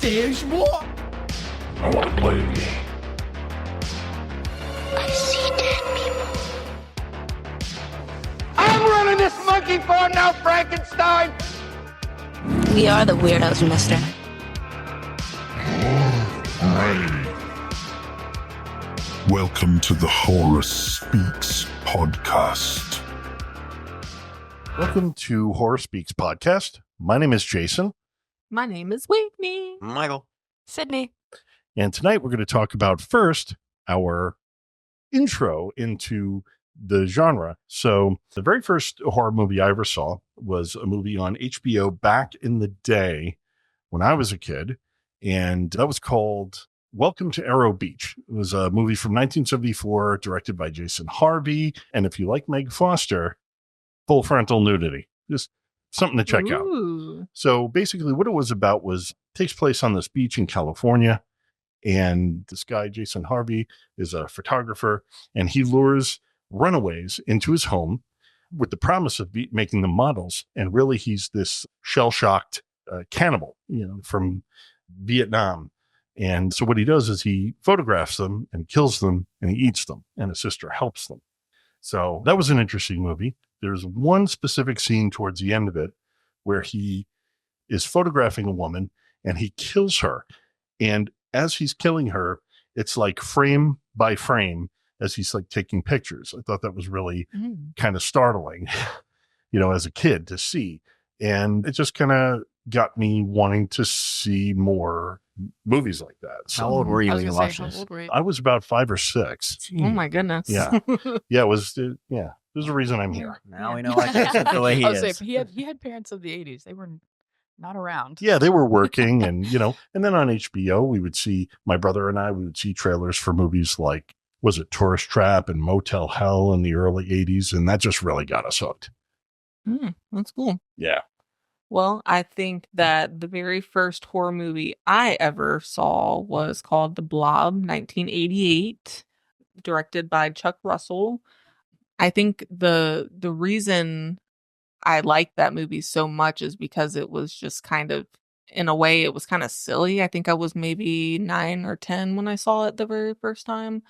Serge, what? I want to play a game. I see dead people. I'm running this monkey farm now, Frankenstein! We are the weirdos, mister. Welcome to the Horror Speaks podcast. Welcome to Horror Speaks podcast. My name is Jason. My name is Whitney. Michael. Sydney. And tonight we're going to talk about first our intro into the genre. So the very first horror movie I ever saw was a movie on HBO back in the day when I was a kid. And that was called Welcome to Arrow Beach. It was a movie from 1974 directed by Jason Harvey. And if you like Meg Foster, full frontal nudity. Just something to check out. So basically what it was about was takes place on this beach in California. And this guy, Jason Harvey, is a photographer, and he lures runaways into his home with the promise of making them models. And really, he's this shell-shocked cannibal, from Vietnam. And so what he does is he photographs them and kills them, and he eats them, and his sister helps them. So that was an interesting movie. There's one specific scene towards the end of it where he is photographing a woman and he kills her. And as he's killing her, it's like frame by frame as he's like taking pictures. I thought that was really kind of startling, as a kid to see. And it just kind of got me wanting to see more movies like that. So, How old were you when you watched this? I was about 5 or 6. Oh my goodness. Yeah. Yeah, there's a reason I'm here. Now we know why Jason's the way he is. He had parents of the 80s. They were not around. Yeah, they were working and then on HBO, we would see trailers for movies like, was it Tourist Trap and Motel Hell in the early 80s? And that just really got us hooked. That's cool. Yeah. Well, I think that the very first horror movie I ever saw was called The Blob, 1988, directed by Chuck Russell. I think the reason I liked that movie so much is because it was just kind of, in a way, it was kind of silly. I think I was maybe 9 or 10 when I saw it the very first time.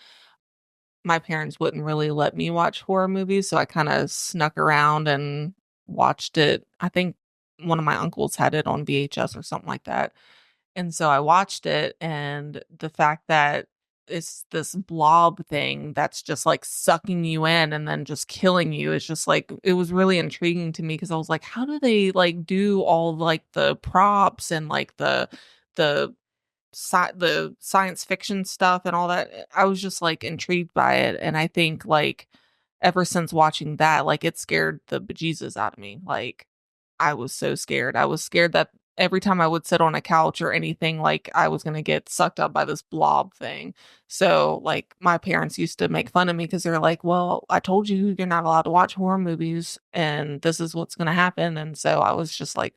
My parents wouldn't really let me watch horror movies, so I kind of snuck around and watched it. I think one of my uncles had it on VHS or something like that. And so I watched it, and the fact that it's this blob thing that's just like sucking you in and then just killing you is just like, it was really intriguing to me because I was like, how do they like do all like the props and like the science fiction stuff and all that? I was just like intrigued by it. And I think like ever since watching that, like it scared the bejesus out of me. Like I was so scared. I was scared that every time I would sit on a couch or anything, like I was going to get sucked up by this blob thing. So like my parents used to make fun of me because they're like, well, I told you you're not allowed to watch horror movies and this is what's going to happen. And so I was just like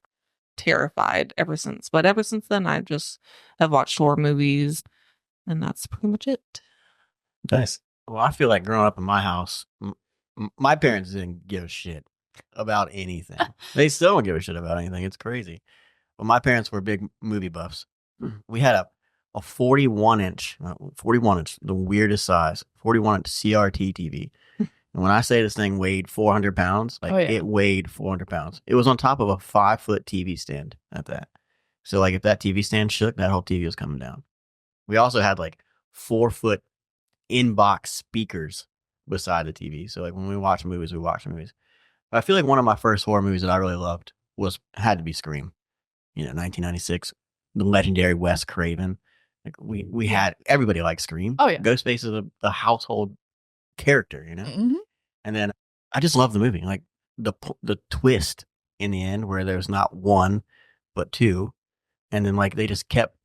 terrified ever since. But ever since then, I just have watched horror movies and that's pretty much it. Nice. Well, I feel like growing up in my house, my parents didn't give a shit about anything. They still don't give a shit about anything. It's crazy. But my parents were big movie buffs. We had a 41 inch, the weirdest size, 41 inch CRT TV. And when I say this thing weighed 400 pounds, it weighed 400 pounds. It was on top of a 5-foot TV stand at that. So like if that TV stand shook, that whole TV was coming down. We also had like 4-foot in-box speakers beside the TV. So like when we watch movies, we watch movies. But I feel like one of my first horror movies that I really loved had to be Scream. 1996, the legendary Wes Craven. Like we had, everybody liked Scream. Oh yeah, Ghostface is a household character, Mm-hmm. And then I just love the movie, like the twist in the end where there's not one but two, and then like it just kept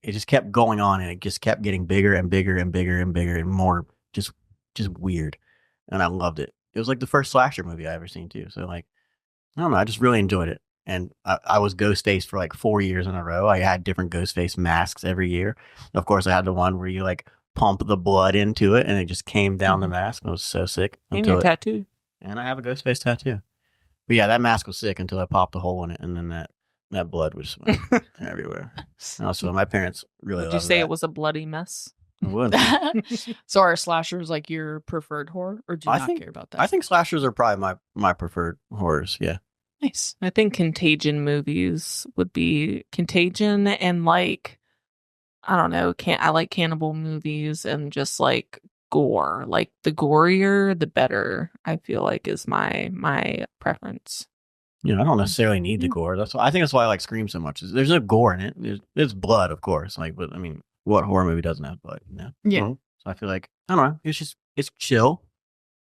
going on, and it just kept getting bigger and bigger and bigger and bigger and more just weird, and I loved it. It was like the first slasher movie I ever seen too. So like I don't know, I just really enjoyed it. And I was Ghostface for like 4 years in a row. I had different Ghostface masks every year. Of course, I had the one where you like pump the blood into it and it just came down the mask. It was so sick. And your tattoo. And I have a Ghostface tattoo. But yeah, that mask was sick until I popped a hole in it. And then That blood was everywhere. Also, my parents really Would you loved say that. it was a bloody mess? It would. So are slashers like your preferred horror, or do you I not think- care about that? I think slashers are probably my preferred horrors. Yeah. Nice. I think Contagion movies would be Contagion and like I don't know, I like cannibal movies and just like gore. Like the gorier the better, I feel like is my preference. You know, I don't necessarily need the gore. That's why I think that's why I like Scream so much. There's no gore in it. There's blood, of course. Like, but I mean, what horror movie doesn't have blood? You know? Yeah. Mhm. So I feel like I don't know. It's chill,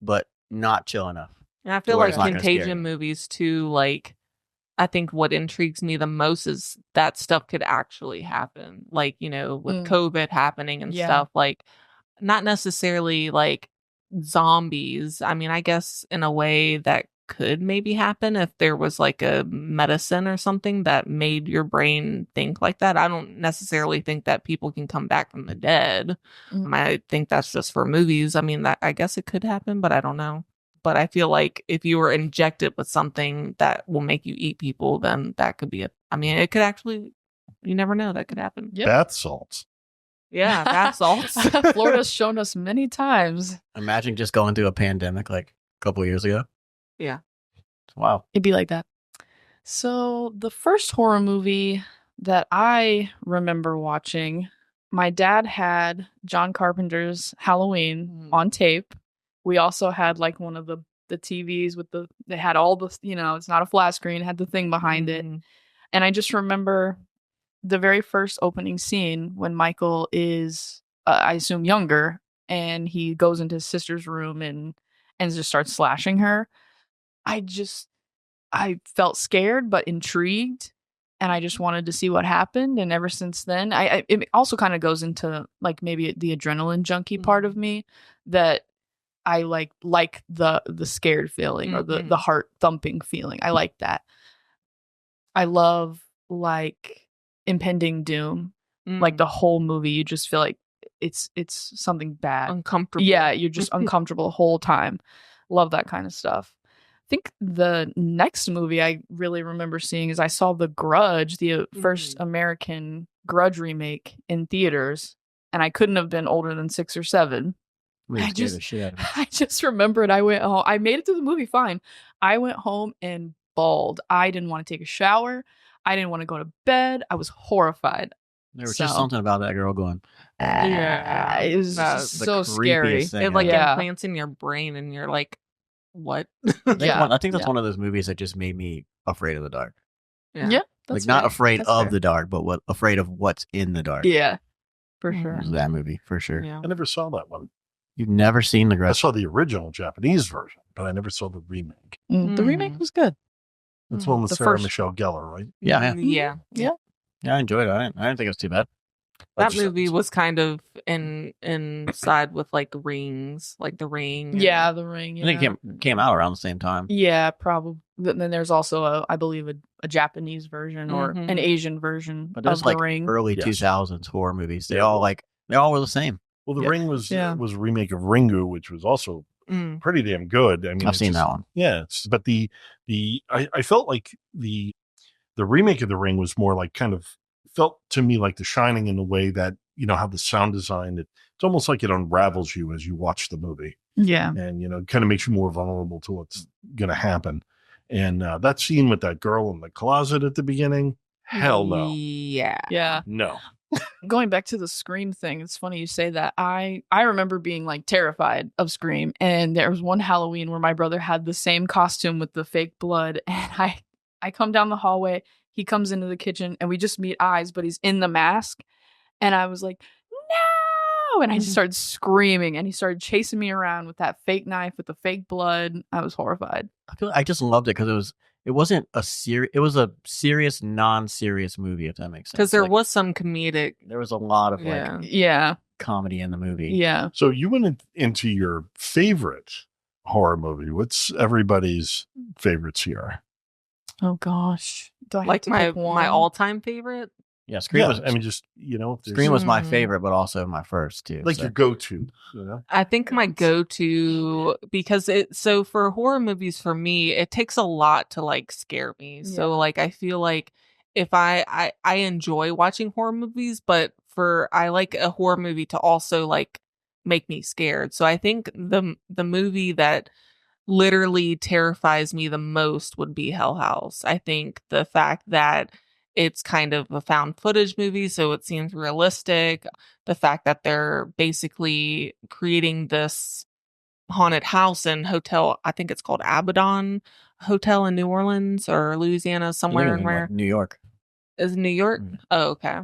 but not chill enough. And I feel Where like it's not gonna scare you. Contagion movies too, like I think what intrigues me the most is that stuff could actually happen. Like, you know, with COVID happening and Yeah. stuff, like not necessarily like zombies. I mean, I guess in a way that could maybe happen if there was like a medicine or something that made your brain think like that. I don't necessarily think that people can come back from the dead. I think that's just for movies. I mean, that I guess it could happen, but I don't know. But I feel like if you were injected with something that will make you eat people, then that could be it could actually, you never know, that could happen. Yep. Bath salts. Yeah, bath salts. Florida's shown us many times. Imagine just going through a pandemic like a couple of years ago. Yeah. Wow. It'd be like that. So the first horror movie that I remember watching, my dad had John Carpenter's Halloween on tape. We also had like one of the TVs with they had all the, you know, it's not a flat screen, it had the thing behind it. And I just remember the very first opening scene when Michael is, I assume, younger, and he goes into his sister's room and just starts slashing her. I felt scared but intrigued, and I just wanted to see what happened. And ever since then, it also kind of goes into like maybe the adrenaline junkie part of me that I like the scared feeling or the heart thumping feeling. I like that. I love like impending doom. Like the whole movie, you just feel like it's something bad. Uncomfortable. Yeah, you're just uncomfortable the whole time. Love that kind of stuff. I think the next movie I really remember seeing is I saw The Grudge, the first American Grudge remake in theaters, and I couldn't have been older than 6 or 7. Really scared the shit out of me. I just remembered I went home. I made it through the movie fine. I went home and bawled. I didn't want to take a shower. I didn't want to go to bed. I was horrified. There was just something about that girl going. Yeah. It was just the so scary. creepiest thing It like Yeah. implants in your brain and you're like, what? I think that's Yeah. one of those movies that just made me afraid of the dark. Yeah. Like not fair. afraid That's of fair. the dark, but afraid of what's in the dark. Yeah, for Mhm. sure. It was that movie for sure. Yeah. I never saw that one. You've never seen The I Grudge? saw the original Japanese version, but I never saw the remake. The remake was good. That's the one with The Sarah first- Michelle Gellar, right? Yeah. Yeah. Yeah, I enjoyed it. I didn't think it was too bad. That movie was kind of inside with like rings, like The Ring. and- Yeah, The Ring. I think it came out around the same time. Yeah, probably. Then there's also I believe a Japanese version or an Asian version But of there's like The Ring. early Yes. 2000s horror movies. They Yeah. all were the same. Well, The Yeah. Ring was Yeah. was a remake of Ringu, which was also Mm. pretty damn good. I mean, I've it's seen just- that one. Yeah, but I felt like the remake of The Ring was more like kind of felt to me like The Shining in the way that, you know, how the sound design, it's almost like it unravels you as you watch the movie, Yeah. and you know, kind of makes you more vulnerable to what's going to happen. And that scene with that girl in the closet at the beginning, hell no, Yeah. Yeah. no. Going back to the Scream thing, it's funny you say that. I remember being like terrified of Scream, and there was one Halloween where my brother had the same costume with the fake blood, and I come down the hallway, he comes into the kitchen, and we just meet eyes, but he's in the mask, and I was like, no, and I just started screaming, and he started chasing me around with that fake knife with the fake blood. I was horrified. I just loved it because it wasn't a serious. It was a serious, non-serious movie. If that makes sense. Because there Like, was some comedic. there was a lot of Yeah. like Yeah. comedy in the movie. Yeah. So you went into your favorite horror movie. What's everybody's favorites here? Oh gosh. Do I have Like to my pick one? my all time favorite. Yeah, Scream Yeah, was. I mean, just, you know, if there's- Scream was my Mhm. favorite, but also my first too. like so. your go-to, you know? I think my go-to because so for horror movies for me it takes a lot to like scare me. So Yeah. like I feel like if I enjoy watching horror movies, but I like a horror movie to also like make me scared. So I think the movie that literally terrifies me the most would be Hell House. I think the fact that it's kind of a found footage movie, so it seems realistic. The fact that they're basically creating this haunted house and hotel, I think it's called Abaddon Hotel in New Orleans or Louisiana, I somewhere think in it's in, where like, New York. is New York. Mm. Oh, okay.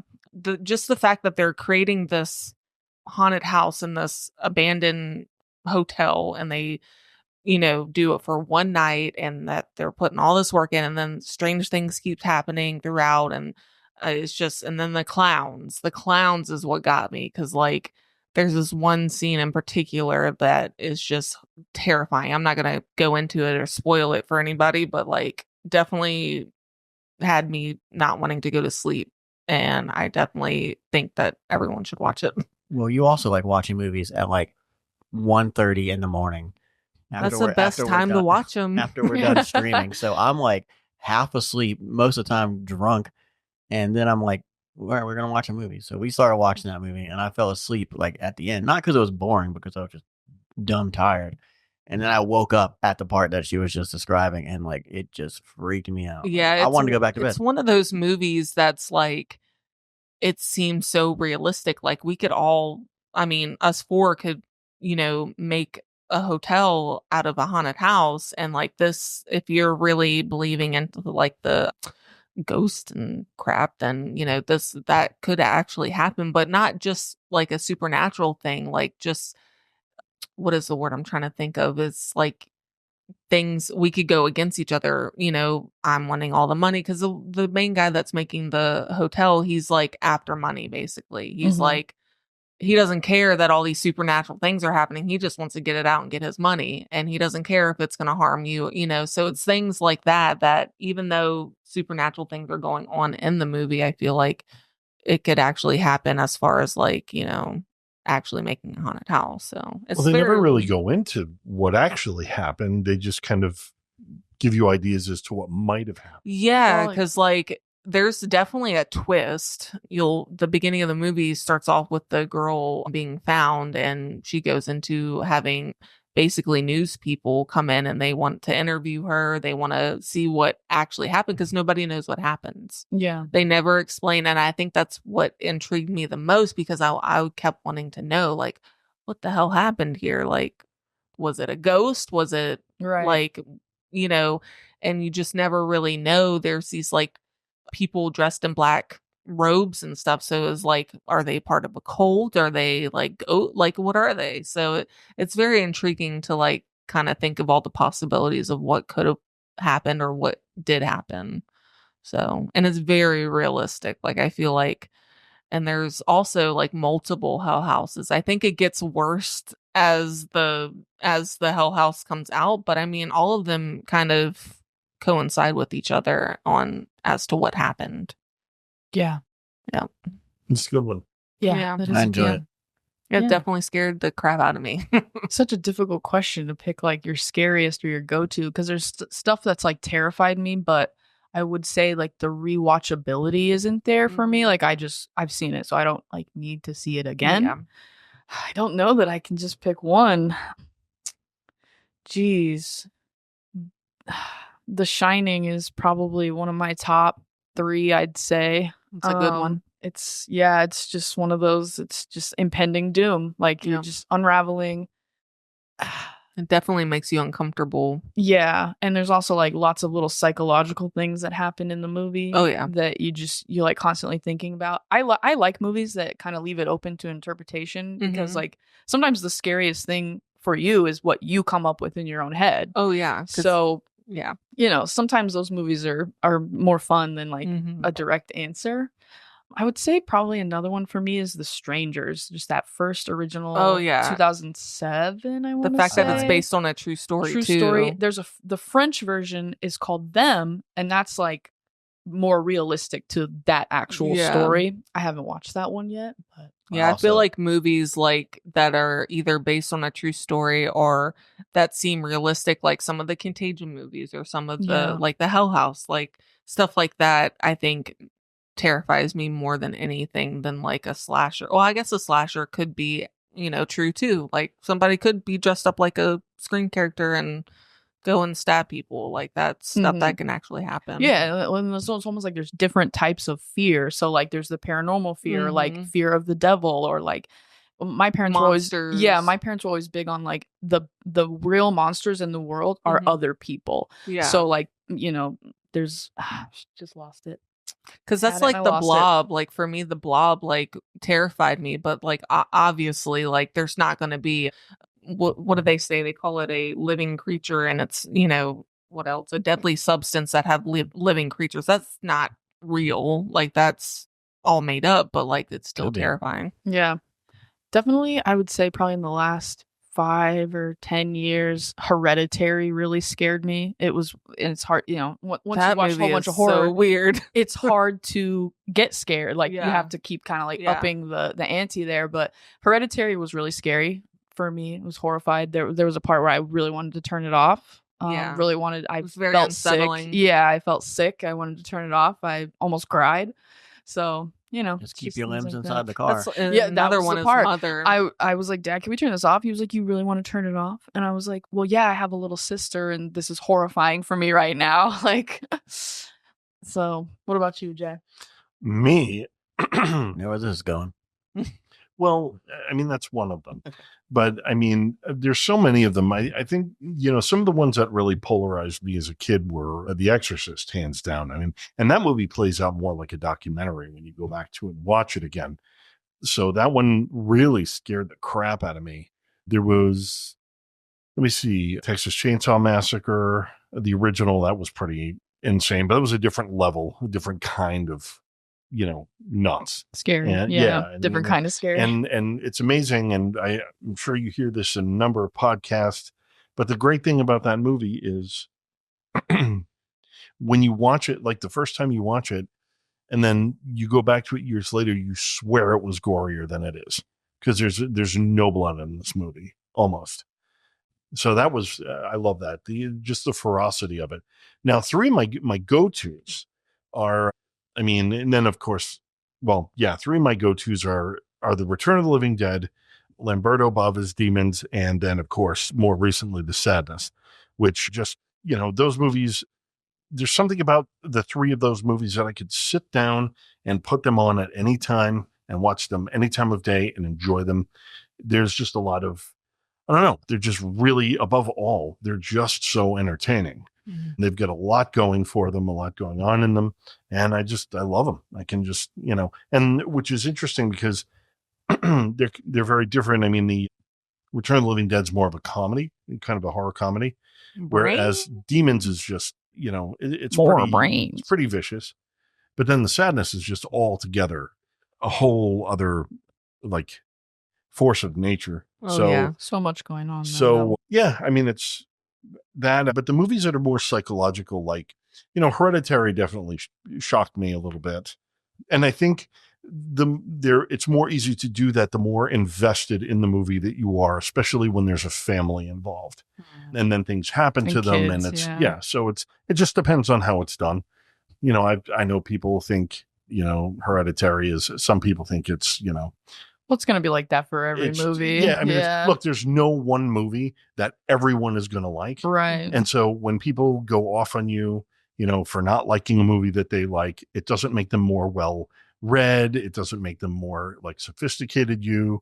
Just the fact that they're creating this haunted house in this abandoned hotel and they do it for one night and that they're putting all this work in and then strange things keep happening throughout and it's just and then the clowns is what got me because like there's this one scene in particular that is just terrifying. I'm not gonna go into it or spoil it for anybody, but like definitely had me not wanting to go to sleep, and I definitely think that everyone should watch it. Well, you also like watching movies at like 1:30 in the morning. That's the best time to watch them. After we're done streaming. So I'm like half asleep, most of the time drunk. And then I'm like, all right, we're going to watch a movie. So we started watching that movie and I fell asleep like at the end. Not because it was boring, because I was just dumb tired. And then I woke up at the part that she was just describing and like it just freaked me out. Yeah, I wanted to go back to bed. It's one of those movies that's like, it seems so realistic. Like we could all, I mean, us four could, make a hotel out of a haunted house. And like this, if you're really believing into like the ghost and crap, then, that could actually happen, but not just like a supernatural thing. Like just, what is the word I'm trying to think of? It's like things we could go against each other. I'm wanting all the money because the main guy that's making the hotel, he's like after money, basically. He's like, he doesn't care that all these supernatural things are happening. He just wants to get it out and get his money. And he doesn't care if it's going to harm you, So it's things like that even though supernatural things are going on in the movie, I feel like it could actually happen as far as like, actually making a haunted house. So it's Well, they never really go into what actually happened. They just kind of give you ideas as to what might have happened. Yeah, because like there's definitely a twist. The beginning of the movie starts off with the girl being found and she goes into having basically news people come in and they want to interview her. They want to see what actually happened because nobody knows what happens. Yeah. They never explain. And I think that's what intrigued me the most because I kept wanting to know, like, what the hell happened here? Like, was it a ghost? Was it like, and you just never really know. There's these like people dressed in black robes and stuff. So it's like, are they part of a cult? Are they like, what are they? So it's very intriguing to like kind of think of all the possibilities of what could have happened or what did happen. So, and it's very realistic. Like I feel like, and there's also like multiple Hell Houses. I think it gets worse as the Hell House comes out, but I mean, all of them kind of coincide with each other on as to what happened. Yeah. Yeah. It's a good one. Yeah. I enjoy it. It definitely scared the crap out of me. Such a difficult question to pick like your scariest or your go-to because there's stuff that's like terrified me, but I would say like the rewatchability isn't there for me. Like I've seen it, so I don't like need to see it again. Yeah. I don't know that I can just pick one. Jeez. The Shining is probably one of my top 3, I'd say. It's a good one. It's just one of those, it's just impending doom. Like you're just unraveling. It definitely makes you uncomfortable. Yeah. And there's also like lots of little psychological things that happen in the movie. Oh, yeah. That you're like constantly thinking about. I like movies that kind of leave it open to interpretation because like sometimes the scariest thing for you is what you come up with in your own head. Oh, yeah. So, yeah. Sometimes those movies are more fun than like a direct answer. I would say probably another one for me is The Strangers, just that first original. Oh yeah, 2007. I want the fact that it's based on a true story. True story. There's the French version is called Them, and that's like more realistic to that actual Yeah. story. I haven't watched that one yet, but Yeah, I Also- feel like movies like that are either based on a true story or that seem realistic, like some of the Contagion movies or some of the Yeah. like the Hell House, like stuff like that, I think terrifies me more than anything than like a slasher. Well, I guess a slasher could be, true too. Like somebody could be dressed up like a Scream character and go and stab people. Like that's stuff that can actually happen. yeah, it's almost like there's different types of fear. So like there's the paranormal fear, like Mhm. fear of the devil, or like my parents were always Monsters. my parents were always big on like the real monsters in the world are Mhm. other people. Yeah. So like, there's just lost it. Because Had that's it, like I the lost it. Blob. Like for me, the Blob like terrified me. But like obviously, like there's not going to be what do they say? They call it a living creature, and it's what else? A deadly substance that have living creatures. That's not real. Like that's all made up, but like it's still Could be. terrifying. Yeah. Definitely, I would say probably in the last 5 or 10 years, Hereditary really scared me. It's hard, once That you watch a movie whole bunch is of horror, so weird. it's hard to get scared. Like you Yeah. have to keep kind of like Yeah. upping the ante there. But Hereditary was really scary for me. I was horrified. There was a part where I really wanted to turn it off. Yeah. Really wanted. I was very felt unsettling. sick. Yeah, I felt sick. I wanted to turn it off. I almost cried. So Just keep your limbs inside the car. That's Yeah, that another was one the is part. Mother. I was like, Dad, can we turn this off? He was like, you really want to turn it off? And I was like, well, yeah, I have a little sister and this is horrifying for me right now. Like, so what about you, Jay? Me, Know where this is going. well, I mean, that's one of them. But I mean, there's so many of them. I think, some of the ones that really polarized me as a kid were The Exorcist, hands down. I mean, and that movie plays out more like a documentary when you go back to it and watch it again. So that one really scared the crap out of me. There was, let me see, Texas Chainsaw Massacre, the original, that was pretty insane, but it was a different level, a different kind of, nuts. Scary. And, Yeah. I Different mean, kind of scary. And it's amazing. And I'm sure you hear this in a number of podcasts, but the great thing about that movie is when you watch it, like the first time you watch it, and then you go back to it years later, you swear it was gorier than it is because there's no blood in this movie, almost. So that was, I love that. Just the ferocity of it. Now, three of my go-tos are, I mean, and then of course, three of my go-tos are The Return of the Living Dead, Lamberto Bava's Demons, and then of course, more recently, The Sadness, which just, those movies, there's something about the three of those movies that I could sit down and put them on at any time and watch them any time of day and enjoy them. There's just a lot of, I don't know, they're just really, above all, they're just so entertaining. Mm-hmm. They've got a lot going for them, a lot going on in them. And I love them. I can just, and which is interesting because they're very different. I mean, the Return of the Living Dead's more of a comedy, kind of a horror comedy, whereas Demons is just, it's more brains. It's pretty vicious. But then The Sadness is just altogether a whole other like force of nature. So much going on. I mean, it's that, but the movies that are more psychological, like, Hereditary definitely shocked me a little bit. And I think it's more easy to do that the more invested in the movie that you are, especially when there's a family involved. And then things happen to them, kids, and it's so it just depends on how it's done. I know people think, Hereditary is, some people think it's, well, it's going to be like that for every movie. Yeah, I mean, look, there's no one movie that everyone is going to like. Right. And so when people go off on you, for not liking a movie that they like, it doesn't make them more well read. It doesn't make them more like sophisticated it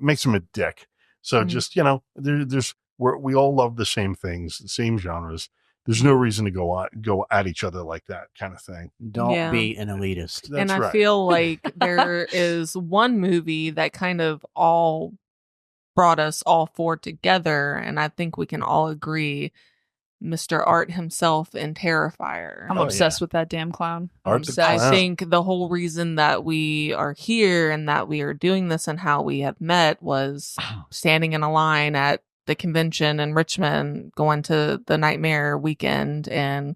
makes them a dick. So just, we all love the same things, the same genres. There's no reason to go at each other like that kind of thing. Don't be an elitist. That's and I right. feel like there is one movie that kind of all brought us all four together, and I think we can all agree, Mr. Art himself in Terrifier. I'm obsessed with that damn clown. Art the I Clown. think the whole reason that we are here and that we are doing this and how we have met was standing in a line at the convention in Richmond, going to the Nightmare weekend, and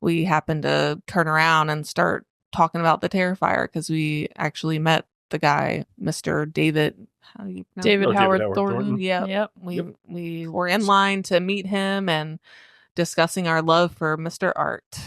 we happened to turn around and start talking about the Terrifier because we actually met the guy, Mr. David. How do you pronounce David Oh, Howard David Howard Thornton. Thornton. Yep. We were in line to meet him and discussing our love for Mr. Art.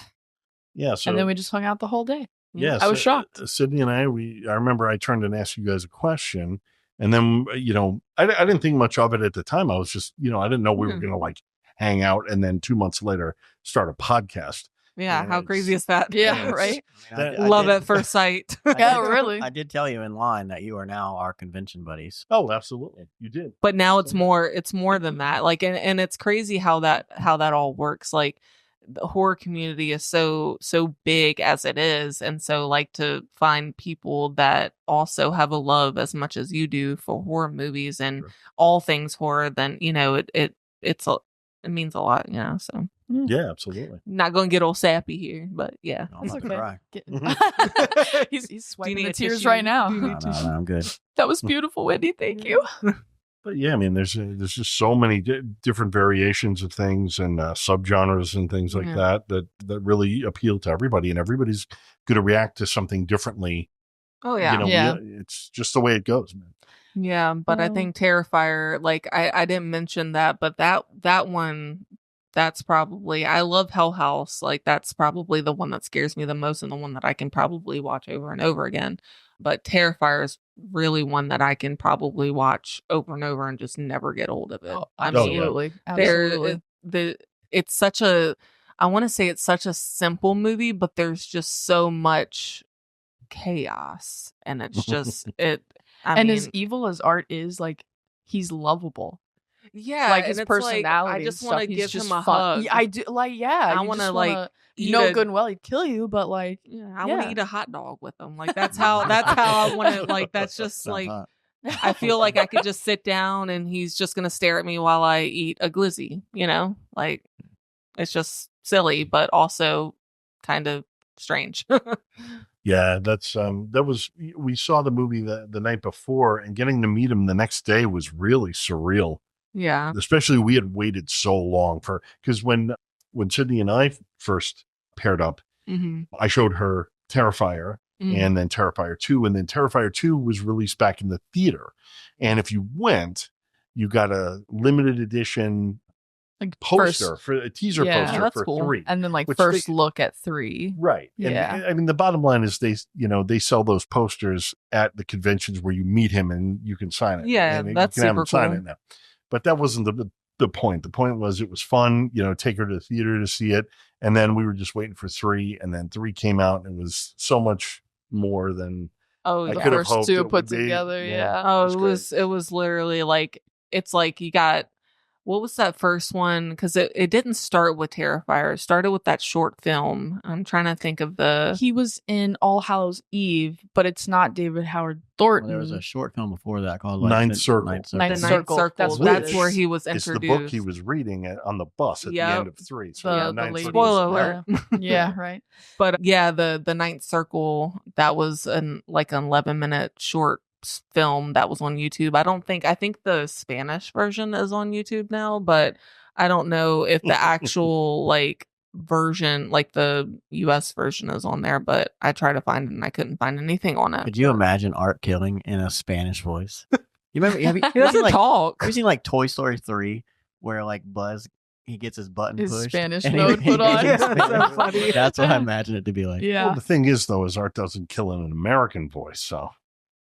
Yeah. So And then we just hung out the whole day. yeah, I was shocked. Sydney and I remember I turned and asked you guys a question, and then I didn't think much of it at the time. I was just I didn't know we were going to like hang out, and then 2 months later start a podcast. Yeah, how crazy is that? Yeah, right. Love at first sight. Yeah, really. I did tell you in line that you are now our convention buddies. Oh, absolutely, you did. But now it's more than that. Like, and it's crazy how that all works. Like, the horror community is so big as it is, and so like to find people that also have a love as much as you do for horror movies and all things horror, then it means a lot. So Yeah, absolutely. not gonna get all sappy here, but yeah, No, I'm about to cry. He's swiping need the a tears tissue? right now. Do you need No, tissue? I'm good. That was beautiful, Wendy. Thank you. But yeah, I mean, there's just so many different variations of things and subgenres and things like that really appeal to everybody, and everybody's going to react to something differently. Oh yeah, It's just the way it goes, man. yeah. But I think Terrifier, like I didn't mention that, but that one, that's probably, I love Hell House. Like that's probably the one that scares me the most and the one that I can probably watch over and over again. But Terrifier is really one that I can probably watch over and over and just never get old of it. Oh, I mean, absolutely. Absolutely. it's such a, I want to say it's such a simple movie, but there's just so much chaos, and it's just as evil as Art is, like, he's lovable. Yeah, like his and it's personality. Like, I just want to give just him a fun. hug. Yeah, I do. Like, yeah, I want to like, good and well, he'd kill you, but like, I want to eat a hot dog with him. Like that's how I want to. Like that's just like hot. I feel like I could just sit down and he's just gonna stare at me while I eat a glizzy. Like it's just silly, but also kind of strange. Yeah, we saw the movie the night before, and getting to meet him the next day was really surreal. Yeah. Especially we had waited so long because when Sydney and I first paired up, I showed her Terrifier and then Terrifier 2, and then Terrifier 2 was released back in the theater. And if you went, you got a limited edition like poster for a teaser poster that's for cool. 3. And then like which first look at 3. Right. Yeah. And I mean, the bottom line is they sell those posters at the conventions where you meet him and you can sign it. Yeah, and that's you can have super him sign cool. it now. But that wasn't the point. The point was it was fun, take her to the theater to see it. And then we were just waiting for 3, and then 3 came out, and it was so much more than Oh, I The could have first hoped two it put would be. together, yeah. Oh, It was it was literally like, it's like you got, what was that first one? Because it didn't start with Terrifier. It started with that short film. I'm trying to think of the. He was in All Hallows Eve, but it's not David Howard Well, Thornton. there was a short film before that called Ninth Circle. Ninth The Ninth Circle. Circle. That's That's, what it where is. he was It's introduced. the book he was reading on the bus at the Yep. end of 3. So The- yeah, the Ninth lady- Circle. Spoiler alert. Yeah, right. But yeah, the Ninth Circle, that was an 11-minute short film that was on YouTube. I think the Spanish version is on YouTube now, but I don't know if the actual version, like the US version, is on there, but I tried to find it and I couldn't find anything on it. Could you imagine Art killing in a Spanish voice? You remember? Have you He doesn't talk. Have you seen like Toy Story 3, where like Buzz he gets his button His pushed, Spanish and he- note put on. Yeah, That's so funny. That's what I imagine it to be like. Yeah. Well, the thing is, though, is Art doesn't kill in an American voice. So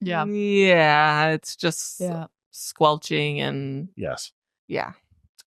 Yeah. Yeah, it's just Yeah. squelching and yes. yeah.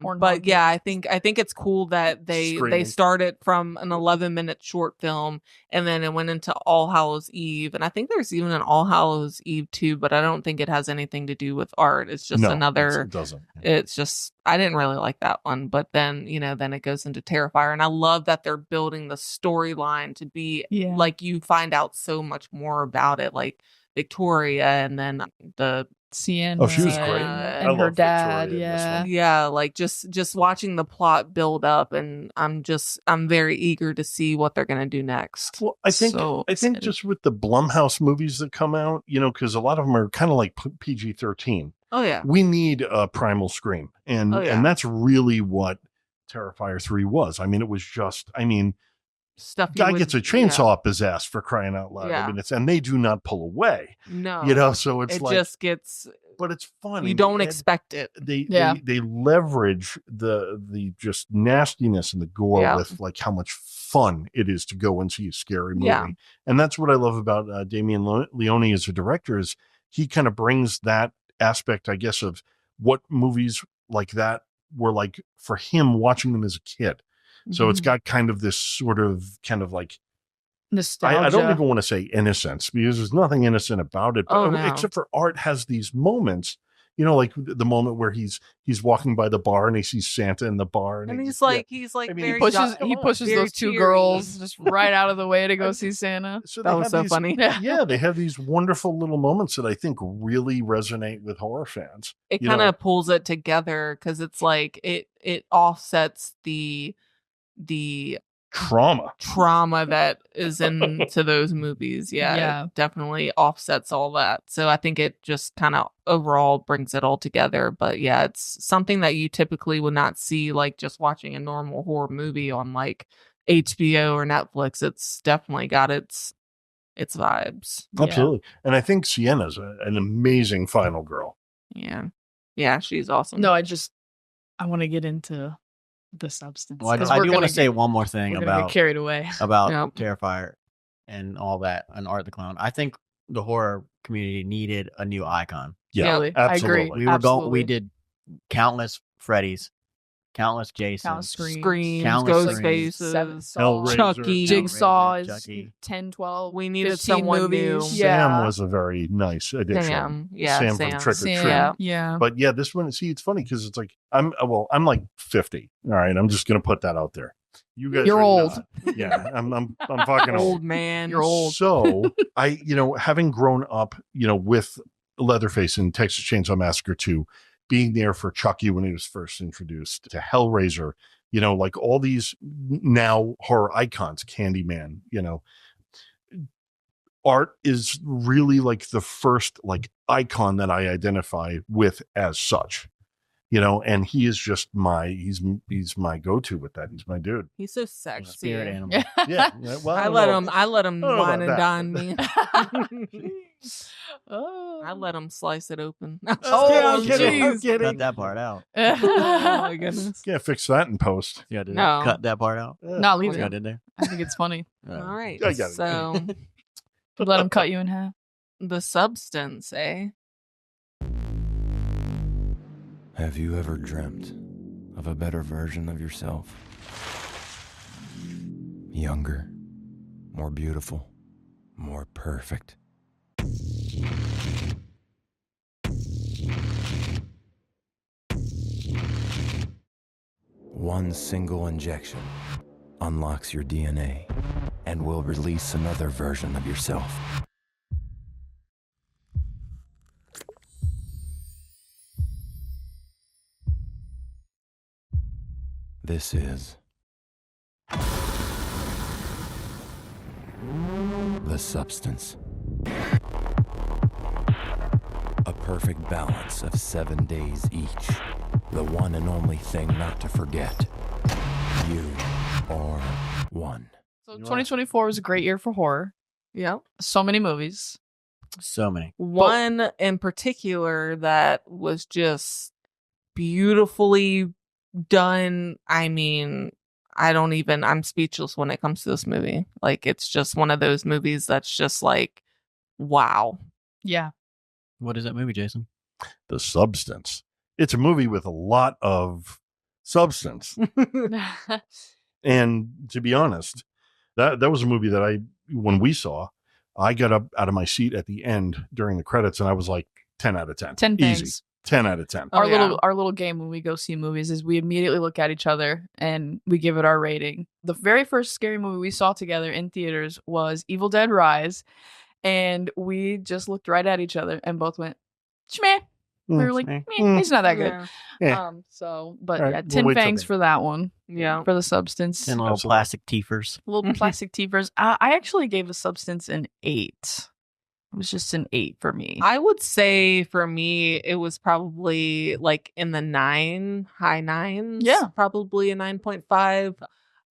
Or But not. yeah, I think it's cool that they Screaming. started from an 11-minute short film and then it went into All Hallows Eve, and I think there's even an All Hallows Eve 2, but I don't think it has anything to do with Art. It's just No, another. it doesn't. It's just, I didn't really like that one, but then then it goes into Terrifier, and I love that they're building the storyline to be Yeah. like you find out so much more about it, like Victoria, and then the Sienna. Oh, she was great. I And her love dad, Victoria in this yeah. one. yeah, like just watching the plot build up, and I'm very eager to see what they're gonna do next. Well, I think So excited. just with the Blumhouse movies that come out, because a lot of them are kind of like PG-13. Oh yeah, We need a primal scream, and Oh, yeah. and that's really what Terrifier 3 was. I mean, it was just. I mean, stuff. Guy gets a chainsaw up his ass for crying out loud. Yeah. I mean, and they do not pull away. No, So it's it like, just gets. but it's fun. You don't expect it. They leverage the just nastiness and the gore with like how much fun it is to go and see a scary movie. Yeah. And that's what I love about Damien Leone as a director, is he kind of brings that aspect, I guess, of what movies like that were like for him watching them as a kid. So it's got kind of this sort of kind of like nostalgia. I don't even want to say innocence, because there's nothing innocent about it, but, except for Art has these moments, like the moment where he's walking by the bar and he sees Santa in the bar, and he's I mean, he pushes those two girls just right out of the way to go see Santa. So that was so funny. Yeah, they have these wonderful little moments that I think really resonate with horror fans. It kind of pulls it together, because it's like it offsets the trauma that is into those movies. Yeah, it definitely offsets all that. So I think it just kind of overall brings it all together. But yeah, it's something that you typically would not see like just watching a normal horror movie on like HBO or Netflix. It's definitely got its vibes. Absolutely. And I think Sienna's an amazing final girl. Yeah, she's awesome. No, I want to get into The Substance. Well, I do want to say one more thing about get carried away about Terrifier and all that, and Art the Clown. I think the horror community needed a new icon. Yeah, really, absolutely. I agree. We did countless Freddys, countless Jasons, countless Screams, countless Ghostfaces, Hellraiser, Chucky, Jigsaw is Chucky. 10, 12, we needed 15 someone movies. new. Sam was a very nice addition. Sam from Trick or Treat. Yeah. But yeah, this one, see, it's funny because it's like I'm like 50. All right, I'm just gonna put that out there. You guys, you're old. Not. Yeah, I'm fucking old man. You're old. So I, having grown up, with Leatherface and Texas Chainsaw Massacre 2, being there for Chucky when he was first introduced, to Hellraiser, like all these now horror icons, Candyman, Art is really like the first like icon that I identify with as such, and he is just he's my go-to with that. He's my dude. He's so sexy. Spirit animal. Yeah. Well, I let him wine and dine me. Oh. I let him slice it open. Oh, I'm kidding. Cut that part out. Oh my goodness. Can't fix that in post. Yeah, did No. cut that part out. Not leave Yeah, it. did they? I think it's funny. All right. I got it. So Let him cut you in half. The Substance, eh? Have you ever dreamt of a better version of yourself? Younger, more beautiful, more perfect. One single injection unlocks your DNA and will release another version of yourself. This is The Substance. A perfect balance of 7 days each. The one and only thing not to forget. You are one. So 2024 was a great year for horror. Yep. So many movies. So many. One in particular that was just beautifully done. I mean, I'm speechless when it comes to this movie. Like, it's just one of those movies that's just like, wow. Yeah. What is that movie, Jason? The Substance. It's a movie with a lot of substance. And to be honest, that was a movie that when we saw, I got up out of my seat at the end during the credits and I was like 10 out of 10. 10 Easy. things. 10 out of 10. Oh, Our little game when we go see movies is we immediately look at each other and we give it our rating. The very first scary movie we saw together in theaters was Evil Dead Rise, and we just looked right at each other and both went, "Shmeh." We were like, "Meh, it's not that good." Yeah. But All right, yeah, we'll 10 wait till fangs then. for that one. Yeah. For The Substance. And little Absolutely. plastic teethers. Little plastic teepers. I actually gave The Substance an 8. It was just an 8 for me. I would say for me, it was probably like in the high 9s. Yeah. Probably a 9.5.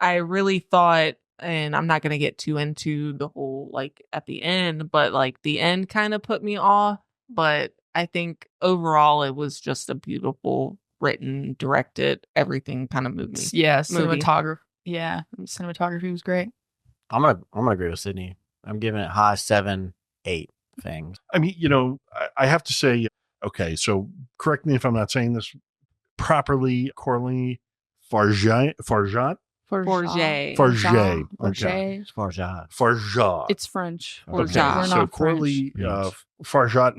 I really thought and I'm not going to get too into the whole like at the end, but like the end kind of put me off. But I think overall it was just a beautiful written, directed, everything kind of movie. Yeah, movie. cinematography. Yeah, cinematography was great. I'm gonna agree with Sydney. I'm giving it high 7, 8 things. I mean, I have to say, okay, so correct me if I'm not saying this properly. Coralie Farjat. Forget. Farjat. Farjat. As far as I, Farjat. It's French. Okay, We're So not French. Coralie Farjat,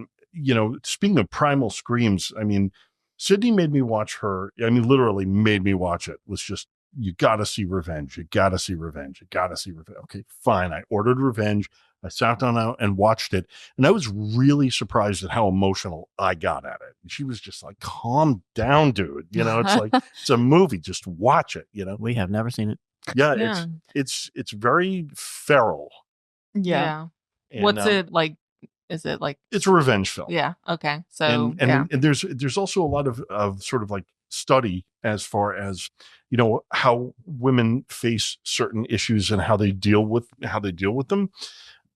speaking of primal screams, I mean, Sydney made me watch her. I mean, literally made me watch it. Was just, you got to see Revenge. You got to see Revenge. You got to see Revenge. Okay, fine. I ordered Revenge. I sat down and watched it. And I was really surprised at how emotional I got at it. She was just like, calm down, dude. It's like, it's a movie. Just watch it, we have never seen it. Yeah, Yeah. it's very feral. Yeah. And, What's it like? Is it like? It's a revenge film. Yeah. Okay. So and there's also a lot of sort of like study as far as how women face certain issues and how they deal with them.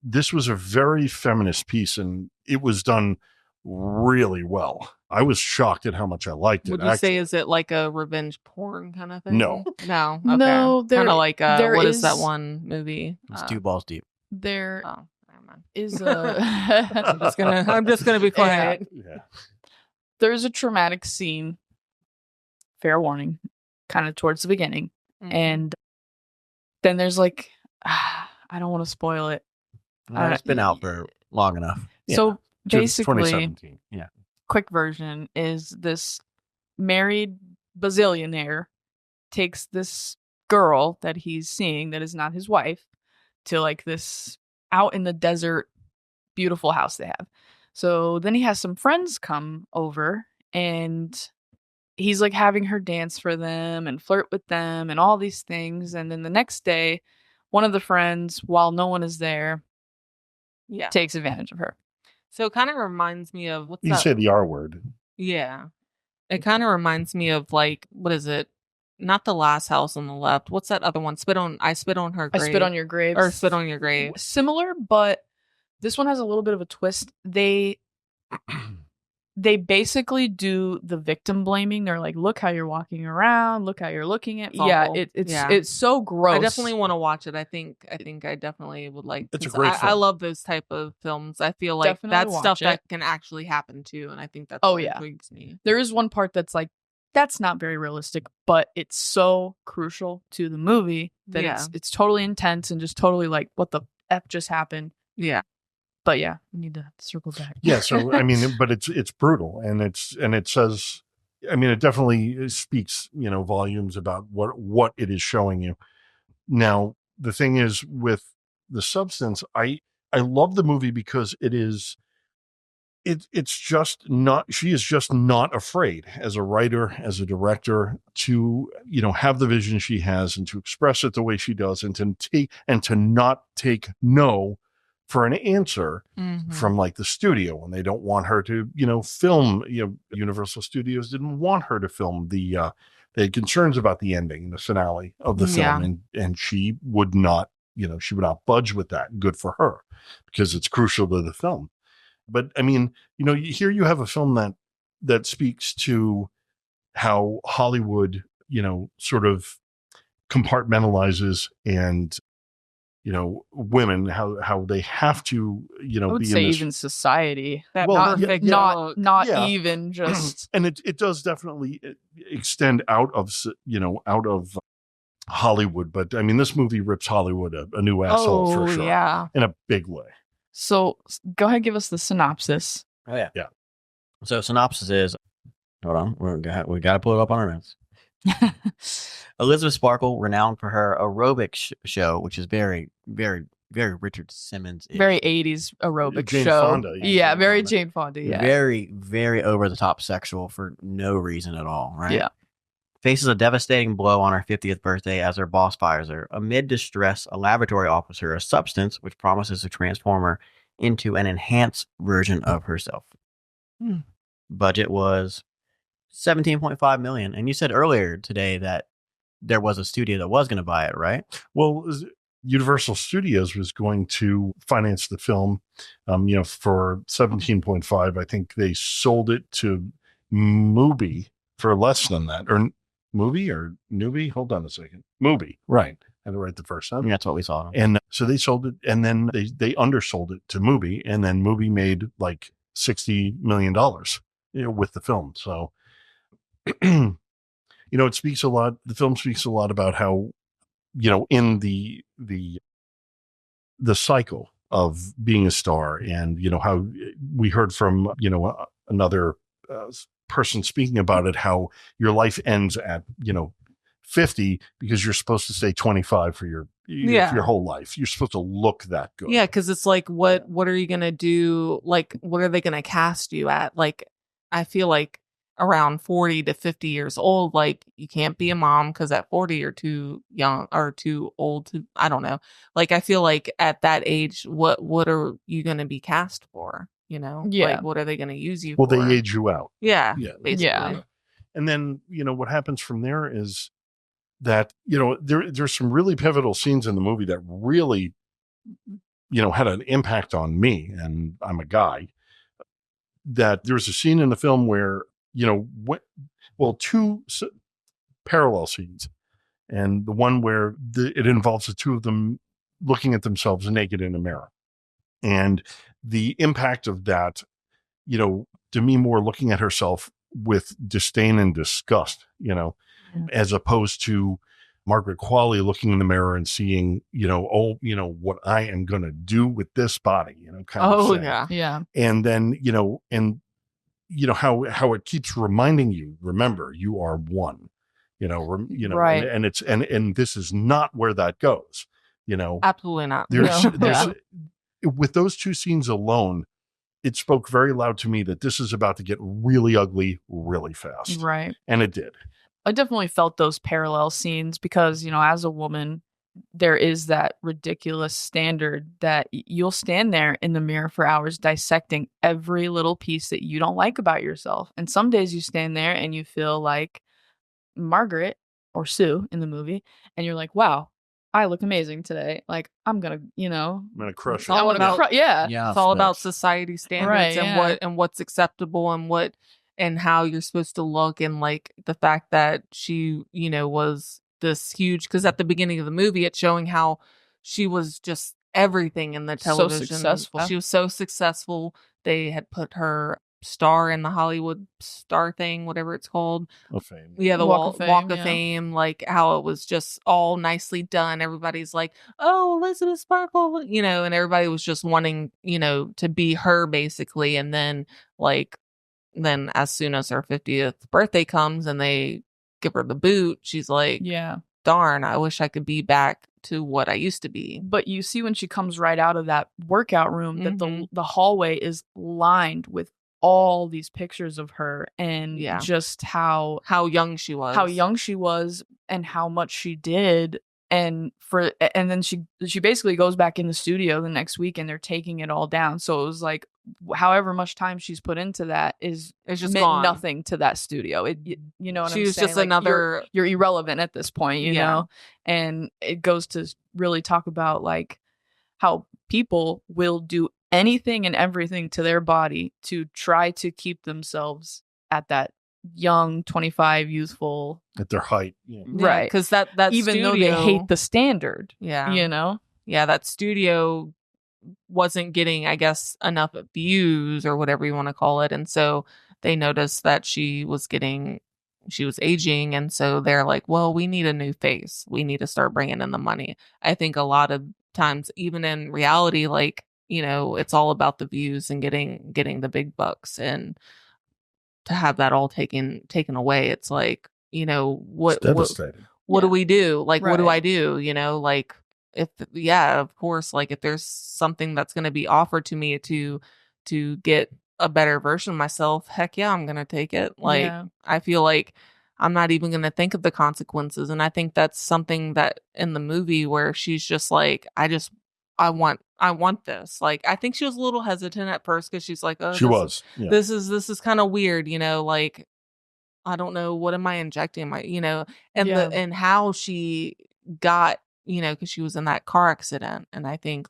This was a very feminist piece, and it was done really well. I was shocked at how much I liked it. Would you say is it like a revenge porn kind of thing? No. No. Okay. No, Kind of like what is that is- one movie? It's 2 balls deep. There Oh, never mind. is a I'm just gonna be quiet. Yeah. there's a traumatic scene, fair warning, kind of towards the beginning. Mhm. And then there's like, I don't want to spoil it. It's been out for long enough. So basically, 2017. Yeah. quick version is this married bazillionaire takes this girl that he's seeing that is not his wife to like this out in the desert beautiful house they have. So then he has some friends come over and he's like having her dance for them and flirt with them and all these things. And then the next day, one of the friends, while no one is there, Yeah. takes advantage of her. So it kind of reminds me of what's You that? say the R word. Yeah. It kind of reminds me of like, what is it? Not The Last House on the Left. What's that other one? I Spit on Her I Grave. Spit on Your Grave. Or Spit on Your Grave. Similar, but this one has a little bit of a twist. They basically do the victim blaming. They're like, look how you're walking around, look how you're looking at. It's Yeah, awful. it's so gross. I definitely want to watch it. I think I definitely would like. It's a 'cause great I film. love those type of films. I feel like Definitely that's watch stuff that it. can actually happen too, and I think that's Oh, what yeah. intrigues me. There is one part that's like, that's not very realistic, but it's so crucial to the movie that Yeah. it's totally intense and just totally like, what the F just happened. Yeah. But yeah, we need to circle back. Yeah. So I mean, but it's brutal, and it says, I mean, it definitely speaks, volumes about what it is showing you. Now, the thing is with the substance, I love the movie because it's just not, she is just not afraid as a writer, as a director to, have the vision she has and to express it the way she does and to not take no for an answer Mhm. from like the studio when they don't want her to, film, Universal Studios didn't want her to film they had concerns about the ending, the finale of the film. Yeah. And she would not, she would not budge with that. Good for her because it's crucial to the film. But I mean, here you have a film that speaks to how Hollywood, sort of compartmentalizes and, women, how they have to, I would be say in this. even society. That Well, perfect not look. not Yeah. even just And it does definitely extend out of Hollywood. But I mean, this movie rips Hollywood a new asshole for sure. Yeah. In a big way. So go ahead, give us the synopsis. Oh yeah. Yeah. So synopsis is, hold on, we got to pull it up on our notes. Elizabeth Sparkle, renowned for her aerobic show, which is very, very, very Richard Simmons. Very 80s aerobic Jane show. Fonda, yeah. Yeah, Jane very Fonda. Jane Fonda. Yeah. Very, very over the top sexual for no reason at all, right? Yeah. Faces a devastating blow on her 50th birthday as her boss fires her. Amid distress, a laboratory offers her a substance which promises to transform her into an enhanced version of herself. Budget was $17.5 million. And you said earlier today that there was a studio that was going to buy it, right? Well, Universal Studios was going to finance the film, for 17.5. I think they sold it to Mubi for less than that, or Mubi or Newbie. Hold on a second. Mubi, right? I had to write the first time. That's what we saw. And so they sold it, and then they undersold it to Mubi, and then Mubi made like $60 million, with the film. So, it speaks a lot. The film speaks a lot about how, in the cycle of being a star, and how we heard from another person speaking about it, how your life ends at 50 because you're supposed to stay 25 for your whole life. You're supposed to look that good. Yeah, because it's like, what are you gonna do? Like, what are they gonna cast you at? Like, I feel like around 40 to 50 years old, like, you can't be a mom because at 40 you're too young or too old to, I don't know. Like, I feel like at that age, what are you gonna be cast for? Yeah. Like, what are they gonna use you Well, for? they age you out. Yeah, Yeah. basically. Yeah. And then, what happens from there is that, there's some really pivotal scenes in the movie that really, had an impact on me. And I'm a guy. That there's a scene in the film where, two parallel scenes. And the one where it involves the two of them looking at themselves naked in a mirror. And the impact of that, Demi Moore looking at herself with disdain and disgust, as opposed to Margaret Qualley looking in the mirror and seeing, what I am going to do with this body, kind of thing. Yeah. And then, how it keeps reminding you, remember, you are one, Right. and this is not where that goes, Absolutely not. there's No. with those two scenes alone, it spoke very loud to me that this is about to get really ugly really fast. Right. And it did. I definitely felt those parallel scenes because, as a woman, there is that ridiculous standard that you'll stand there in the mirror for hours dissecting every little piece that you don't like about yourself. And some days you stand there and you feel like Margaret or Sue in the movie, and you're like, wow, I look amazing today. Like, I'm going to, I'm going to crush It's it. all about yeah. it's all about society standards Right, and yeah. what's acceptable and how you're supposed to look, and like the fact that she was this huge, because at the beginning of the movie it's showing how she was just everything in the So television. successful. She was so successful. They had put her star in the Hollywood star thing, whatever it's called. Of fame. Yeah, the Walk of Fame, Walk of yeah. Fame, like how it was just all nicely done. Everybody's like, oh, Elizabeth Sparkle, and everybody was just wanting, to be her basically. And then as soon as her 50th birthday comes and they give her the boot, she's like, Yeah. darn, I wish I could be back to what I used to be. But you see when she comes right out of that workout room that the hallway is lined with all these pictures of her and just how young she was. And how much she did. And then she basically goes back in the studio the next week and they're taking it all down. So it was like, however much time she's put into that it's just meant gone. Nothing to that studio. You know what I'm saying? She was just Like, another. You're irrelevant at this point, you know? And it goes to really talk about like how people will do anything and everything to their body to try to keep themselves at that young 25 youthful at their height. Right, because that even studio, though they hate the standard, that studio wasn't getting, I guess, enough views or whatever you want to call it, and so they noticed that she was aging, and so they're like, well, we need a new face, we need to start bringing in the money. I think a lot of times, even in reality, like, it's all about the views and getting the big bucks, and to have that all taken away, it's like, what do we do? Like, what do I do? Like, of course, like if there's something that's going to be offered to me to get a better version of myself, heck yeah, I'm going to take it. Like, I feel like I'm not even going to think of the consequences. And I think that's something that in the movie where she's just like, I want this. Like, I think she was a little hesitant at first because she's like, oh, this is kind of weird, like, I don't know, what am I injecting? And how she got because she was in that car accident. And I think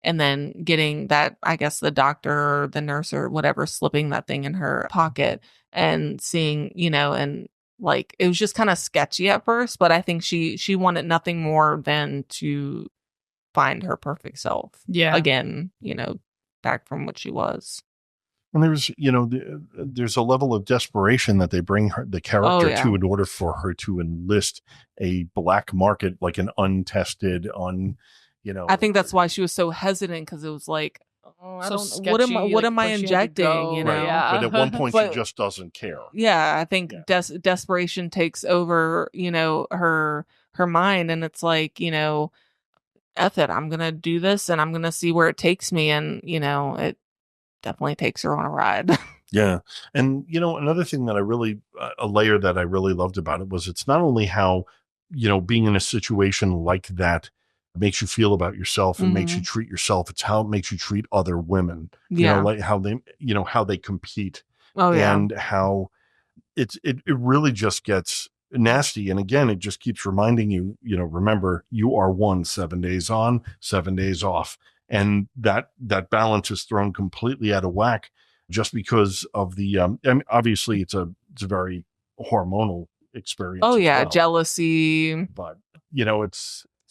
and then getting that, I guess the doctor or the nurse or whatever, slipping that thing in her pocket and seeing, and it was just kind of sketchy at first, but I think she wanted nothing more than to find her perfect self. Yeah. Again, back from what she was. And there's, there's a level of desperation that they bring the character to in order for her to enlist a black market, like an untested, I think that's why she was so hesitant, because it was like, oh, I So don't. sketchy, What am I where she had to injecting? go, yeah. But at one point, she just doesn't care. Yeah, I think desperation takes over, her mind, and it's like, F it, I'm gonna do this, and I'm gonna see where it takes me, and it definitely takes her on a ride. Yeah. And, another thing that a layer that I really loved about it was it's not only how, being in a situation like that makes you feel about yourself and makes you treat yourself. It's how it makes you treat other women, like how they compete. Oh, yeah. And how it really just gets nasty. And again, it just keeps reminding you, remember, you are 7 days on, 7 days off. And that balance is thrown completely out of whack just because of the, obviously it's a very hormonal experience. Oh, yeah. Well. Jealousy. But,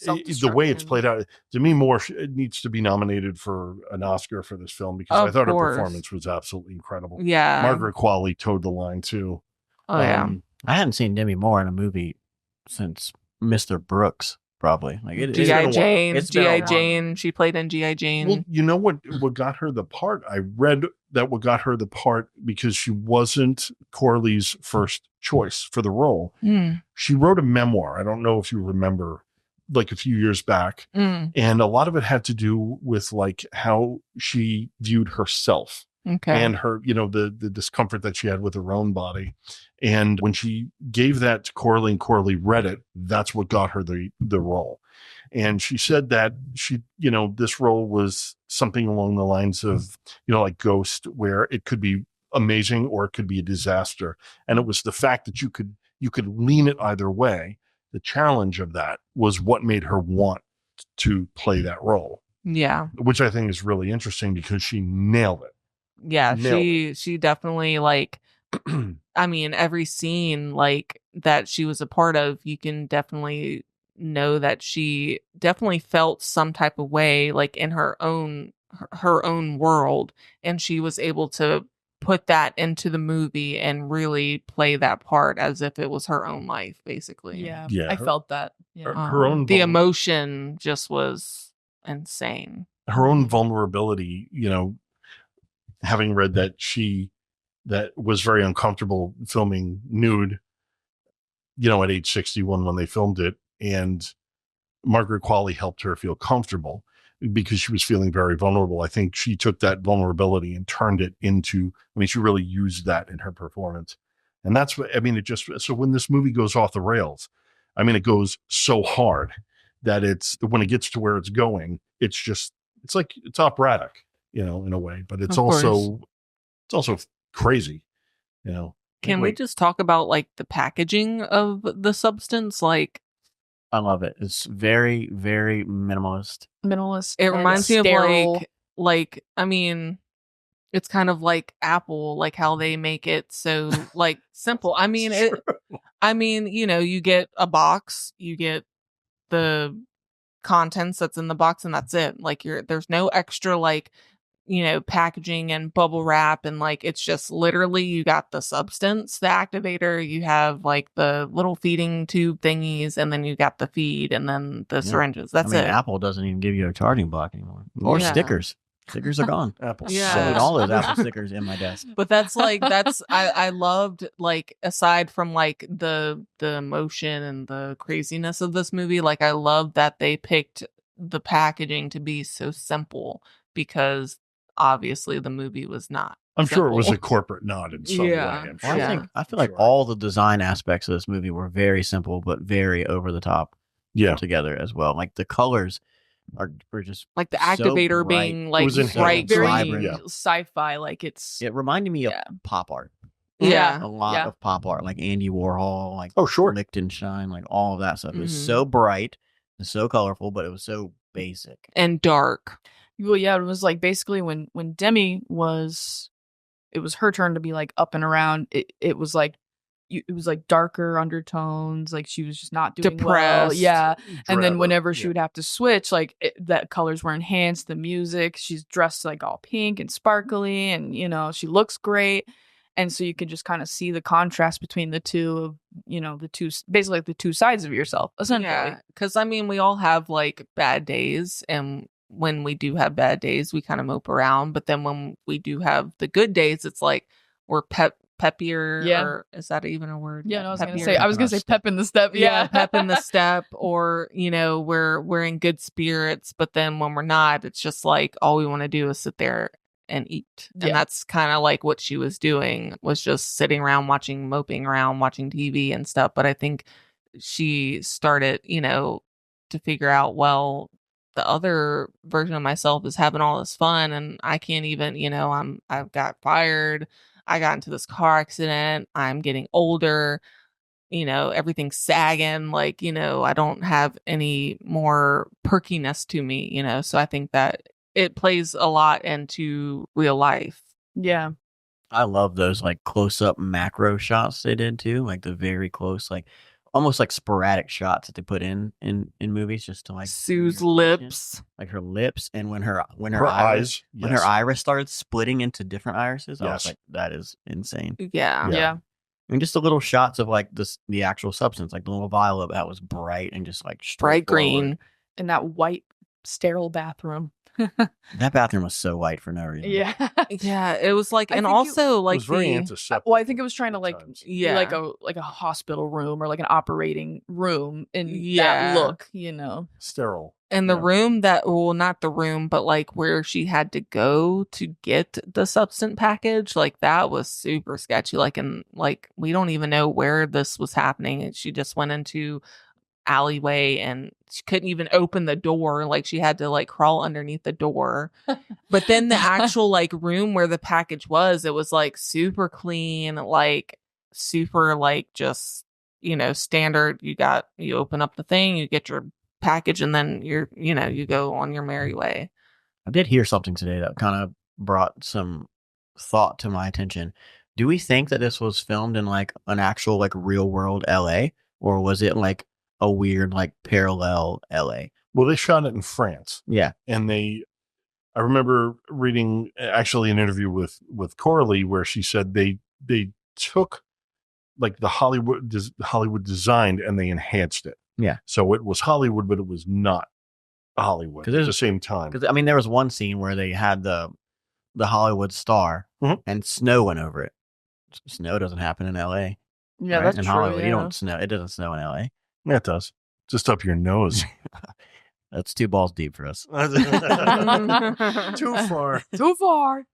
it's the way it's played out. To me, it needs to be nominated for an Oscar for this film, because I thought her performance was absolutely incredible. Yeah. Margaret Qualley towed the line too. Oh, yeah. I hadn't seen Demi Moore in a movie since Mr. Brooks, probably. G.I. Jane. G.I. Jane. She played in G.I. Jane. Well, you know what got her the part? I read that what got her the part, because she wasn't Corley's first choice for the role. She wrote a memoir. I don't know if you remember, like a few years back. And a lot of it had to do with how she viewed herself. Okay. And her, the discomfort that she had with her own body. And when she gave that to Corley and Corley read it, that's what got her the role. And she said that this role was something along the lines of, like Ghost, where it could be amazing or it could be a disaster. And it was the fact that you could lean it either way. The challenge of that was what made her want to play that role. Yeah. Which I think is really interesting, because she nailed it. Yeah, she definitely I mean, every scene that she was a part of, you can definitely know that she definitely felt some type of way in her own world, and she was able to put that into the movie and really play that part as if it was her own life, basically. Yeah. Yeah, I felt that. Yeah. Her own the emotion just was insane. Her own vulnerability, having read that that was very uncomfortable filming nude, at age 61 when they filmed it. And Margaret Qualley helped her feel comfortable because she was feeling very vulnerable. I think she took that vulnerability and turned it into, she really used that in her performance. And that's what, so when this movie goes off the rails, it goes so hard that when it gets to where it's going, it's operatic, in a way, but it's also crazy, Can we just talk about the packaging of the substance? I love it. It's very, very minimalist. It reminds me of it's kind of like Apple, how they make it so simple. You get a box, you get the contents that's in the box, and that's it. There's no extra packaging and bubble wrap, and it's just literally you got the substance, the activator, you have the little feeding tube thingies, and then you got the feed, and then the syringes. That's it. Apple doesn't even give you a charging block anymore, or stickers. Stickers are gone. Apple. Yeah. All those Apple stickers in my desk. But that's I loved aside from the emotion and the craziness of this movie, I love that they picked the packaging to be so simple, because obviously the movie was not. I'm sure it was a corporate nod in some way. I'm sure. I feel like all the design aspects of this movie were very simple but very over the top. Yeah. Together as well. The colors were just the activator so being bright, very vibrant. sci-fi, It reminded me of pop art. Yeah. A lot of pop art, like Andy Warhol, oh sure, Lichtenstein, all of that stuff. It was so bright, It's so colorful, but it was so basic. And dark. Well, yeah, it was like basically when Demi was, it was her turn to be like up and around. It was like it was like darker undertones, like she was just not doing well. Depressed. Yeah, and then Forever. whenever she Yeah. would have to switch, like that colors were enhanced. The music, she's dressed like all pink and sparkly, and she looks great. And so you can just kind of see the contrast between the two of the two, basically like the two sides of yourself, essentially. Yeah, because I mean, we all have like bad days, and when we do have bad days, we kind of mope around. But then when we do have the good days, it's like we're peppier. Yeah. Or is that even a word? Yeah, no, I was gonna Peppier. say pep in the step. Yeah, pep in the step, or we're in good spirits. But then when we're not, it's just like all we want to do is sit there and eat. And Yeah. that's kind of like what she was doing, was just sitting around moping around watching TV and stuff. But I think she started to figure out, well, the other version of myself is having all this fun, and I can't even, I've got fired, I got into this car accident, I'm getting older, everything's sagging, like, I don't have any more perkiness to me, so I think that it plays a lot into real life. Yeah. I love those like close up macro shots they did too, like the very close, like almost like sporadic shots that they put in movies just to like Sue's your attention. lips. Like her lips, and when her Her eyes, when yes. her iris started splitting into different irises, I was Yes. like, that is insane. Yeah. Yeah. And just the little shots of like the actual substance, like the little vial of that was bright and just like Bright straightforward. green. In that white sterile bathroom. That bathroom was so white for no reason. Yeah. Yeah, it was like, I and think also It like was very the antiseptic. Well, I think it was trying to at like times. be Yeah. like a hospital room or like an operating room in Yeah. that look, Sterile. and the Yeah. room that, well, not the room, but like where she had to go to get the substance package, like that was super sketchy. Like, and like we don't even know where this was happening. And she just went into alleyway and she couldn't even open the door. Like she had to like crawl underneath the door. But then the actual like room where the package was, it was like super clean, like super like just, standard. You open up the thing, you get your package, and then you go on your merry way. I did hear something today that kind of brought some thought to my attention. Do we think that this was filmed in like an actual like real world LA, or was it like a weird like parallel LA? Well, they shot it in France, Yeah. and I remember reading actually an interview with Coralie where she said they took like the Hollywood designed and they enhanced it. Yeah. So it was Hollywood, but it was not Hollywood 'Cause at there's- the same time. Because I mean, there was one scene where they had the Hollywood star Mhm. and snow went over it. Snow doesn't happen in LA. Yeah, right? that's in true. Hollywood, Yeah. you don't snow. It doesn't snow in LA. Yeah, it does. Just up your nose. That's 2 balls deep for us. Too far. Too far.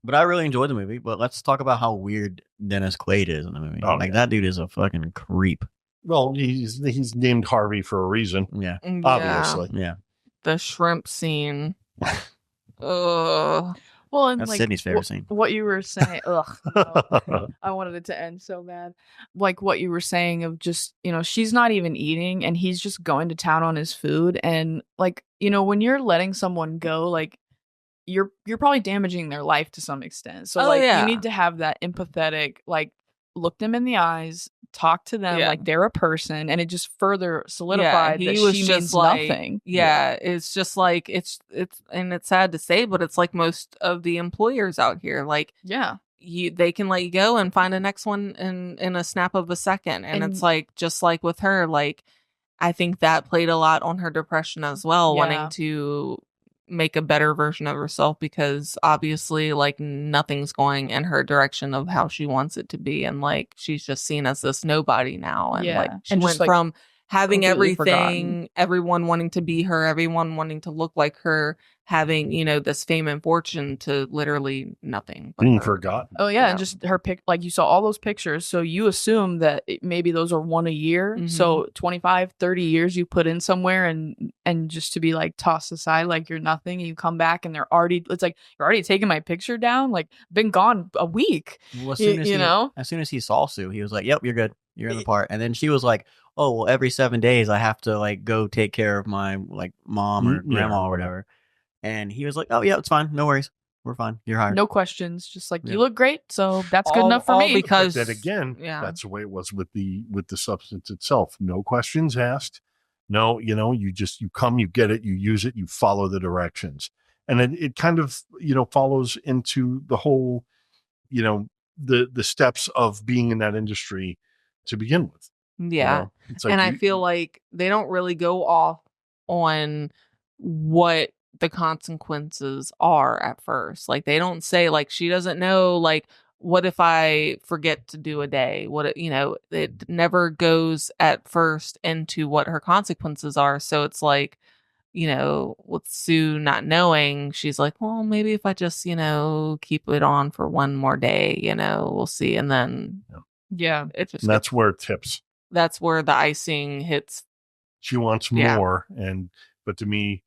But I really enjoyed the movie. But let's talk about how weird Dennis Quaid is in the movie. Oh, like yeah. that dude is a fucking creep. Well, he's named Harvey for a reason, Yeah. Yeah. obviously. Yeah. The shrimp scene. Ugh. Well, and That's like Sydney's favorite scene. what you were saying. Ugh. No. I wanted it to end so bad. Like what you were saying of just, she's not even eating and he's just going to town on his food. And like, when you're letting someone go, like you're probably damaging their life to some extent. So Oh, like yeah. you need to have that empathetic, like look them in the eyes, talk to them Yeah. like they're a person, and it just further solidified that she means nothing. Yeah, it's just like it's and it's sad to say, but it's like most of the employers out here, like Yeah. they can let you go and find a next one in a snap of a second. And it's And- like, just like with her, like I think that played a lot on her depression as well, Yeah. wanting to make a better version of herself, because obviously like nothing's going in her direction of how she wants it to be, and like she's just seen as this nobody now, and Yeah. like she And went just, like, from having completely everything, forgotten. everyone wanting to be her, everyone wanting to look like her, having this fame and fortune, to literally nothing but Being her. forgotten. Oh yeah, Yeah. and just her pic, like you saw all those pictures, so you assume that maybe those are one a year. Mhm. So 25, 30 years you put in somewhere, and just to be like tossed aside like you're nothing, and you come back and it's like you're already taking my picture down, like been gone a week. Well, as You soon as know? as soon as he saw Sue, he was like, "Yep, you're good." You're in the part. And then she was like, oh, well, every 7 days I have to like go take care of my like mom or grandma or whatever. And he was like, oh yeah, it's fine. No worries. We're fine. You're hired. No questions. Just like, Yeah. you look great, so that's good enough for all me. because But then again, yeah. that's the way it was with the substance itself. No questions asked. No, you come, you get it, you use it, you follow the directions. And it kind of, follows into the whole, the steps of being in that industry to begin with. Yeah. It's like And I feel like they don't really go off on what the consequences are at first. Like, they don't say, like, she doesn't know, like, what if I forget to do a day? It never goes at first into what her consequences are. So it's like, with Sue not knowing, she's like, well, maybe if I just, keep it on for one more day, we'll see. And then, Yeah. it just, and that's where it tips. that's where the icing hits. She wants Yeah. more, but to me,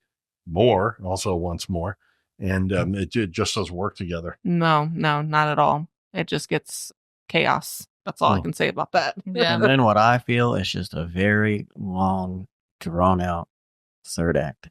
more also wants more, and it just doesn't work together. No, not at all. It just gets chaos. That's all I can say about that. Yeah. And then what I feel is just a very long, drawn out third act.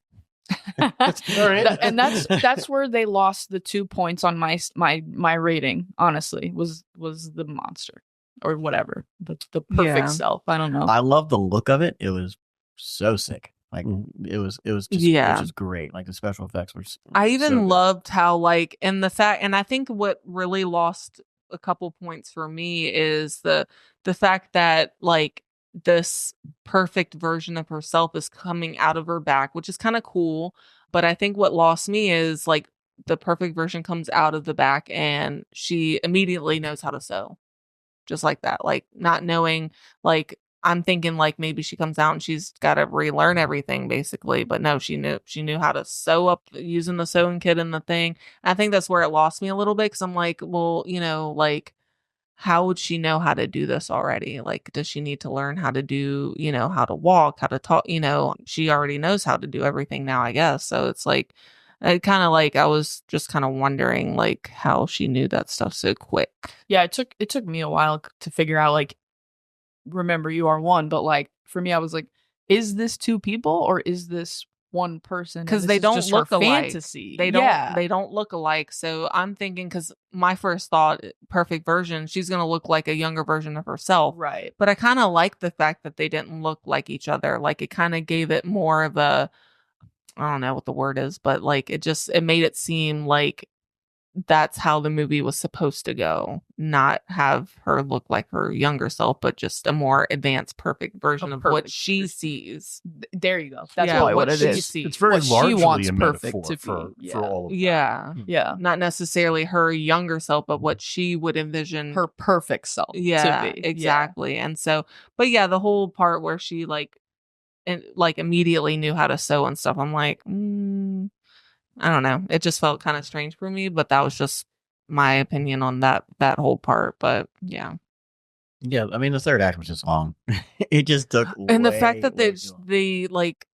All right. And that's where they lost the 2 points on my rating. Honestly, was the monster or whatever, the perfect Yeah. self. I don't know. I love the look of it. It was so sick. Like it was just Yeah. it was just great. Like the special effects were. I even so good. loved how, like, and I think what really lost a couple points for me is the fact that, like, this perfect version of herself is coming out of her back, which is kind of cool. But I think what lost me is, like, the perfect version comes out of the back and she immediately knows how to sew. Just like that. Like, not knowing, like, I'm thinking like maybe she comes out and she's got to relearn everything basically, but no, she knew how to sew up using the sewing kit and the thing. I think that's where it lost me a little bit, because I'm like, well, like, how would she know how to do this already? Like, does she need to learn how to do, how to walk, how to talk? She already knows how to do everything now, I guess. So it's like, I kind of like, I was just kind of wondering like how she knew that stuff so quick. Yeah, it took me a while to figure out, like, remember you are one, but like for me I was like, is this 2 people or is this one person? Because And they this is don't just her look alike. fantasy. They don't look alike. So I'm thinking, because my first thought, perfect version, she's gonna look like a younger version of herself. Right. But I kind of like the fact that they didn't look like each other. Like, it kind of gave it more of a, I don't know what the word is, but like it made it seem like that's how the movie was supposed to go. Not have her look like her younger self, but just a more advanced, perfect version of what perfect she sees. There you go. That's Yeah, probably what what she it is. sees. It's very What she largely wants a perfect metaphor to be. for all of that. Yeah. Yeah. Not necessarily her younger self, but what she would envision Her perfect self yeah, to be. exactly. And so, but yeah, the whole part where she like immediately knew how to sew and stuff, I'm like, I don't know. It just felt kind of strange for me, but that was just my opinion on that whole part. But yeah. Yeah, I mean the third act was just long. It just took. And the fact that way too long. they like,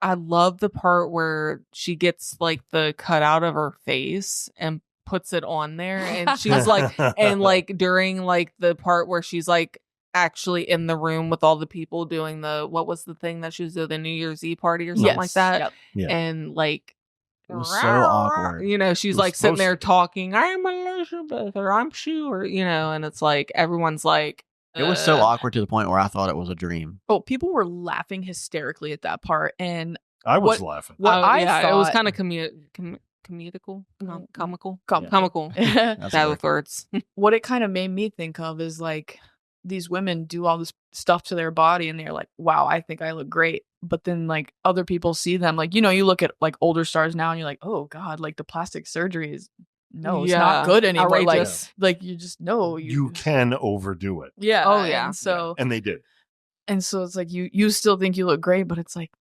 I love the part where she gets like the cutout of her face and puts it on there, and she's like, and like during like the part where she's like actually in the room with all the people doing what was the thing that she was doing, the New Year's Eve party or something like that, Yep. Yeah. and like. It was so awkward. She's was like sitting supposed there to- talking, I'm Elizabeth, or I'm Sue, or, and it's like, everyone's like, It was so awkward to the point where I thought it was a dream. Oh, people were laughing hysterically at that part, and I was What- laughing. what I it was thought- kind of comical, comical, Com- comical. That's Bad a with words. what it kind of made me think of is like these women do all this stuff to their body and they're like, wow, I think I look great. But then like other people see them, like, you look at like older stars now and you're like, oh God, like the plastic surgery is it's Yeah, not good anymore. outrageous. Like you just know You can overdo it, yeah. Oh, yeah. And so and they did. it's like you still think you look great, but it's like,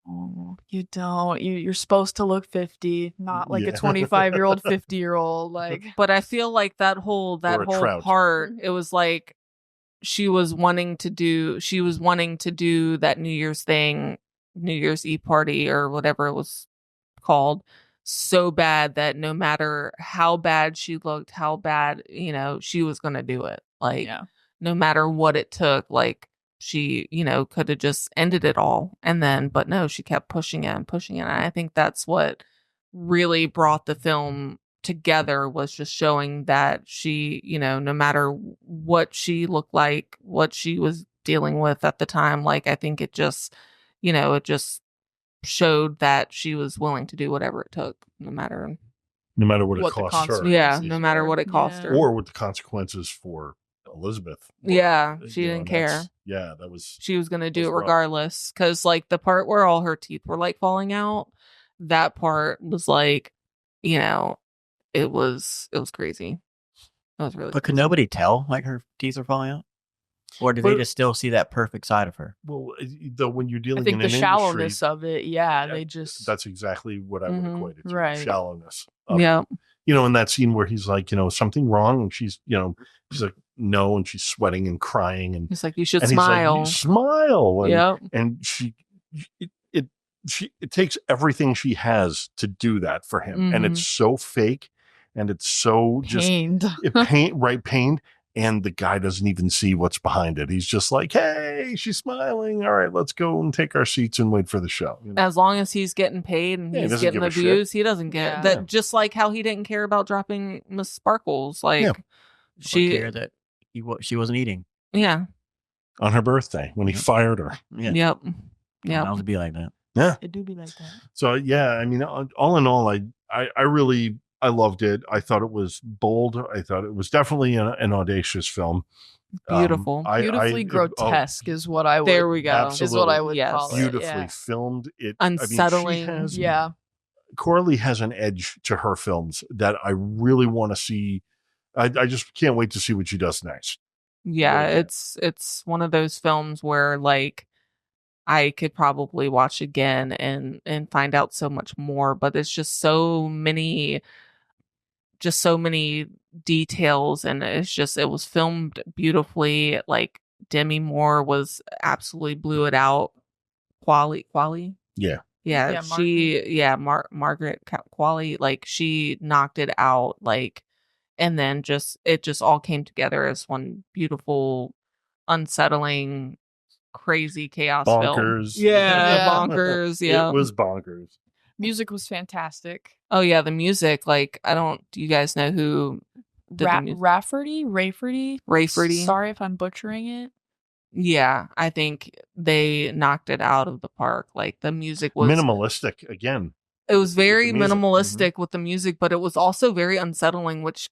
no, you don't. You're supposed to look 50, not like Yeah. a 25-year-old, 50-year-old. Like But I feel like that whole Or a trout. part, it was like she was wanting to do that New Year's thing, New Year's Eve party or whatever it was called, so bad that no matter how bad she looked, how bad, she was gonna do it. Like yeah. no matter what it took, like she, could have just ended it all. And then, but no, she kept pushing it and pushing it. And I think that's what really brought the film together, was just showing that she, no matter what she looked like, what she was dealing with at the time, like I think it just, it just showed that she was willing to do whatever it took, no matter what it What the costs her. consequences yeah, were. no matter what it cost her. Or what the consequences for Elizabeth were. Yeah, she didn't and care. that was. She was going to do it was rough. regardless. Because, like, the part where all her teeth were, like, falling out, that part was, like, it was crazy. It was really But could crazy. nobody tell, like, her teeth are falling out? Or do they just still see that perfect side of her? Well, though, when you're dealing I think in the an shallowness industry, of it, they just that's exactly what I would equate it to. right. Shallowness. Of, Yeah. In that scene where he's like, something wrong, and she's like, no, and she's sweating and crying, and He's like, you should and smile. He's like, smile. And, Yep. and it takes everything she has to do that for him, and it's so fake, and it's so pained. pained. And the guy doesn't even see what's behind it. He's just like, hey, she's smiling. All right, let's go and take our seats and wait for the show. As long as he's getting paid and Yeah, he he's doesn't getting give the a views, he doesn't get Yeah. that. Just like how he didn't care about dropping Miss Sparkles. Like, Or she, care that she wasn't eating. yeah. On her birthday when he fired her. Yeah. Yep. Yeah. Yep. It would be like that. Yeah. It do be like that. So, yeah, I mean, all in all, I really, I loved it. I thought it was bold. I thought it was definitely an audacious film. Beautiful. Beautifully grotesque is what I would. There we go. Absolutely. Is what I would Yes. call it. Beautifully Yeah. filmed. It Unsettling. I mean, she has, Yeah. Coralie has an edge to her films that I really want to see. I just can't wait to see what she does next. Yeah, Really. it's one of those films where, like, I could probably watch again and find out so much more, but it's just so many details, and it was filmed beautifully. Like, Demi Moore was absolutely blew it out. Quali? Yeah. Yeah, Margaret Qualley, like, she knocked it out, like, and then it just all came together as one beautiful, unsettling, crazy chaos Bonkers. film. Yeah, Yeah. bonkers. Yeah, It was bonkers. Music was fantastic. Oh yeah, the music. Like, do you guys know who did the music? Rafferty. Sorry if I'm butchering it. Yeah, I think they knocked it out of the park. Like, the music was Minimalistic again. It was very music. minimalistic with the music, but it was also very unsettling, which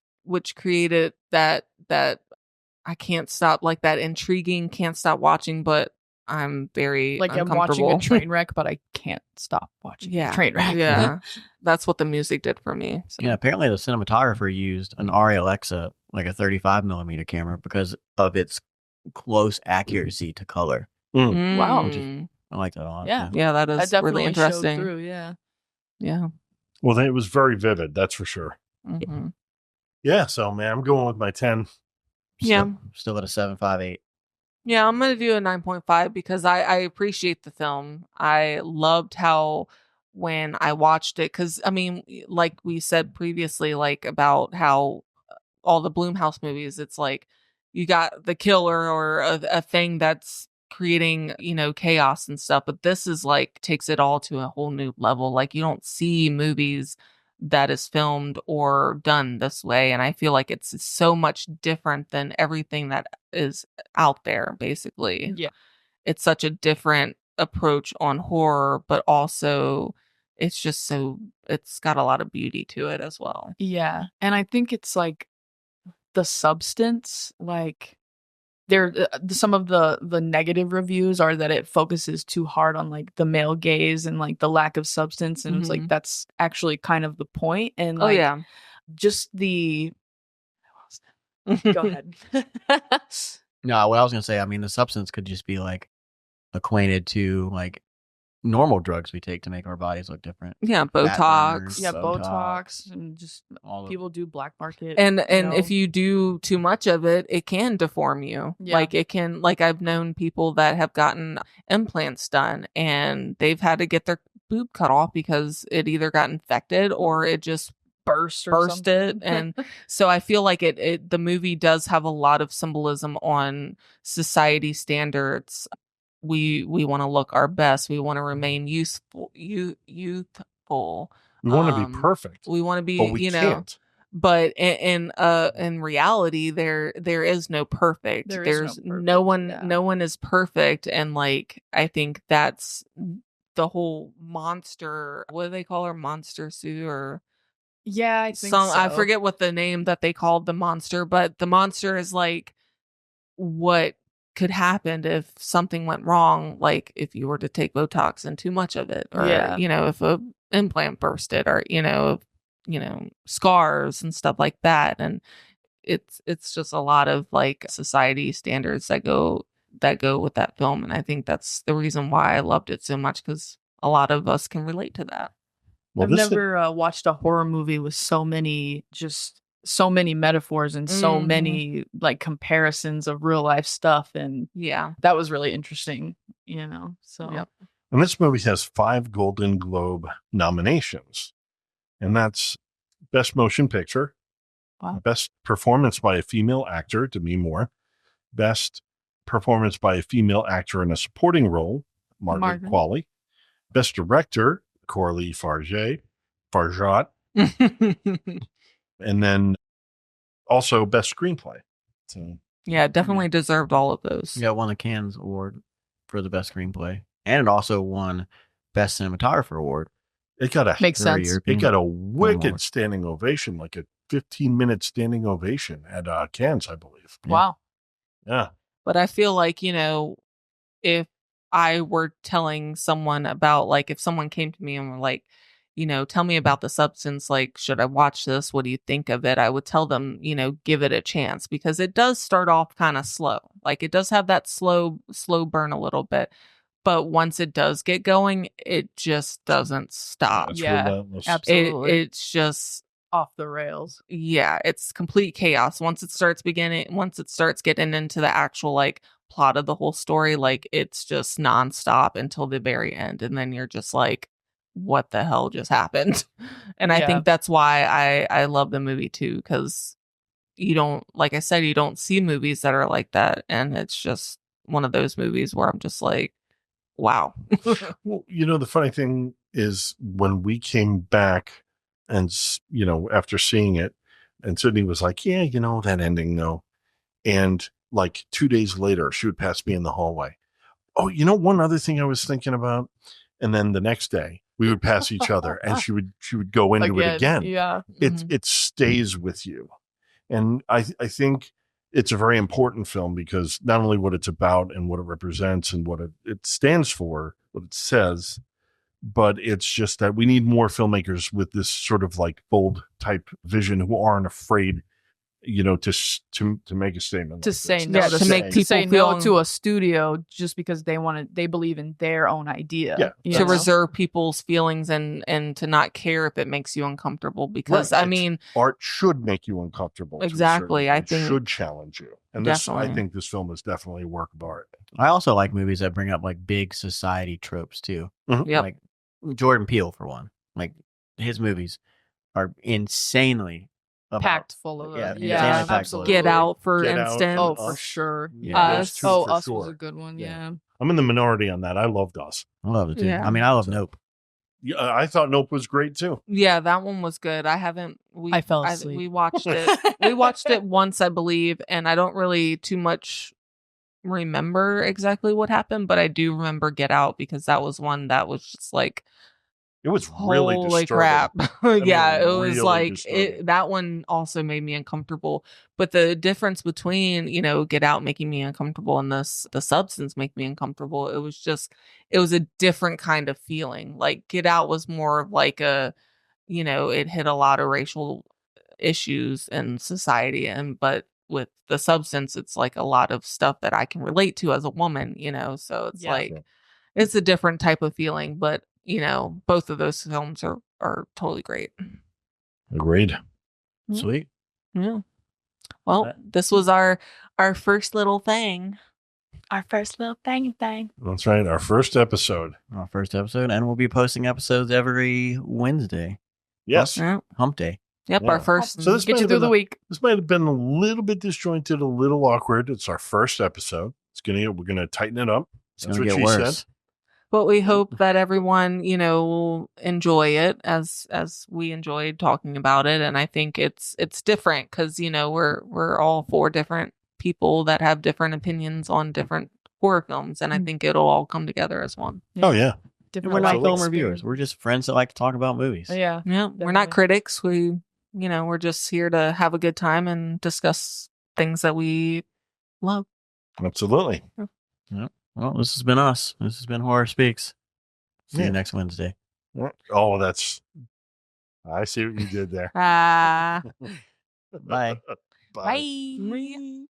created that I can't stop, like, that intriguing, can't stop watching, but I'm very Like, I'm uncomfortable. watching a train wreck, but I can't stop watching a train wreck. Yeah, that's what the music did for me. So. Yeah, apparently the cinematographer used an Arri Alexa, like a 35 millimeter camera, because of its close accuracy to color. Wow. I like that a lot. Yeah. Yeah, that That is definitely really interesting. showed through, yeah. Yeah. Well, it was very vivid, that's for sure. Mhm. Yeah, so man, I'm going with my 10. Yeah. Still at a 7.58. Yeah, I'm going to do a 9.5 because I appreciate the film. I loved how when I watched it, because, I mean, like we said previously, like, about how all the Blumhouse movies, it's like you got the killer or a thing that's creating, chaos and stuff. But this is like takes it all to a whole new level. Like, you don't see movies that is filmed or done this way. And I feel like it's so much different than everything that is out there, basically. Yeah. It's such a different approach on horror, but also it's got a lot of beauty to it as well. Yeah. And I think it's like the substance, like some of the negative reviews are that it focuses too hard on, like, the male gaze and, like, the lack of substance, and it's like that's actually kind of the point. And, like, just the go ahead. No, what I was going to say, I mean, the substance could just be, like, acquainted to, like, normal drugs we take to make our bodies look different. Yeah, Fat Botox. burners, Yeah, Botox, and just people do black market. And if you do too much of it, it can deform you. Yeah. Like, it can, like, I've known people that have gotten implants done and they've had to get their boob cut off because it either got infected or it just burst it. And so I feel like the movie does have a lot of symbolism on society standards. We want to look our best. We want to remain youthful. We want to be perfect. We want to be, but we can't. But in reality, there is no perfect. There's no one. Yeah. No one is perfect, and like I think that's the whole monster. What do they call her? Monster Sue or Yeah, I think so. I forget what the name that they called the monster, but the monster is like what could happen if something went wrong, like if you were to take Botox and too much of it, or if a implant bursted, or scars and stuff like that. And it's just a lot of like society standards that go with that film, and I think that's the reason why I loved it so much, because a lot of us can relate to that. Well, I've never watched a horror movie with so many metaphors and so many like comparisons of real life stuff, and that was really interesting, so Yep. And this movie has 5 Golden Globe nominations, and that's Best Motion Picture, Wow. Best Performance by a Female Actor, Demi Moore, Best Performance by a Female Actor in a Supporting Role, Margaret Qualley, Best Director, Coralie Farjat, and then also Best Screenplay. So yeah, definitely deserved all of those. Yeah, won the Cannes Award for the Best Screenplay, and it also won Best Cinematographer Award. It got a makes sense. It got a wicked standing ovation, like a 15-minute standing ovation at Cannes, I believe. Wow. Yeah. But I feel like, if I were telling someone about, like, if someone came to me and were like, tell me about The Substance, like, should I watch this? What do you think of it? I would tell them, give it a chance, because it does start off kind of slow. Like, it does have that slow burn a little bit. But once it does get going, it just doesn't stop. It's relentless. Absolutely. It's just off the rails. Yeah, it's complete chaos. Once it starts getting into the actual like plot of the whole story, like it's just nonstop until the very end. And then you're just like, what the hell just happened? And I think that's why I love the movie too, because you don't, like I said, you don't see movies that are like that. And it's just one of those movies where I'm just like, wow. Well, the funny thing is, when we came back and, after seeing it, and Sydney was like, yeah, that ending, no. And like 2 days later, she would pass me in the hallway. Oh, one other thing I was thinking about. And then the next day we would pass each other, and she would go into it again. Yeah. It stays with you. And I think it's a very important film, because not only what it's about and what it represents and what it stands for, what it says, but it's just that we need more filmmakers with this sort of like bold type vision, who aren't afraid, to make a statement. To like say this. no, Yeah, to make people say feel no to a studio just because they believe in their own idea. Yeah. To reserve people's feelings and to not care if it makes you uncomfortable, because Right. I mean, art should make you uncomfortable. Exactly. I think should challenge you. And Definitely. I think this film is definitely a work of art. I also like movies that bring up like big society tropes too. Yep. Like Jordan Peele, for one. Like his movies are insanely packed full of Yeah, it. insanely Yeah, packed full of absolutely. Get Out, for Get Out. instance. Oh, for sure. Yeah, those two Oh, for Us sure. was a good one. Yeah. I'm in the minority on that. I loved Us. I love it too. Yeah. I mean, I love Nope. Yeah, I thought Nope was great too. Yeah, that one was good. I haven't. I fell asleep. We watched it. We watched it once, I believe, and I don't really too much remember exactly what happened, but I do remember Get Out, because that was one that was just like, It was really holy disturbing. crap. Yeah, it was really like disturbing. that one also made me uncomfortable. But the difference between, Get Out making me uncomfortable and The Substance make me uncomfortable, it was a different kind of feeling. Like Get Out was more of like it hit a lot of racial issues in society, but with The Substance, it's like a lot of stuff that I can relate to as a woman, so it's like, it's a different type of feeling. But both of those films are totally great. Agreed. Sweet. Yeah. Well, this was our first little thing. Our first little thing. That's right. Our first episode. Our first episode, and we'll be posting episodes every Wednesday. Yes. Yeah. Hump Day. Yep, Yeah. our first. So this Get might you have through been the week. This might have been a little bit disjointed, a little awkward. It's our first episode. We're gonna tighten it up. It's That's gonna what get she worse. said. But we hope that everyone, will enjoy it as we enjoyed talking about it. And I think it's different because we're all four different people that have different opinions on different horror films, and I think it'll all come together as one. Oh yeah. Different We're not life film experience. reviewers. We're just friends that like to talk about movies. Yeah. Yeah, we're not Definitely. critics. We're just here to have a good time and discuss things that we love. Absolutely. Yep. Well, this has been us. This has been Horror Speaks. See Yeah. you next Wednesday. Oh, I see what you did there. Ah. Bye. Bye. Bye.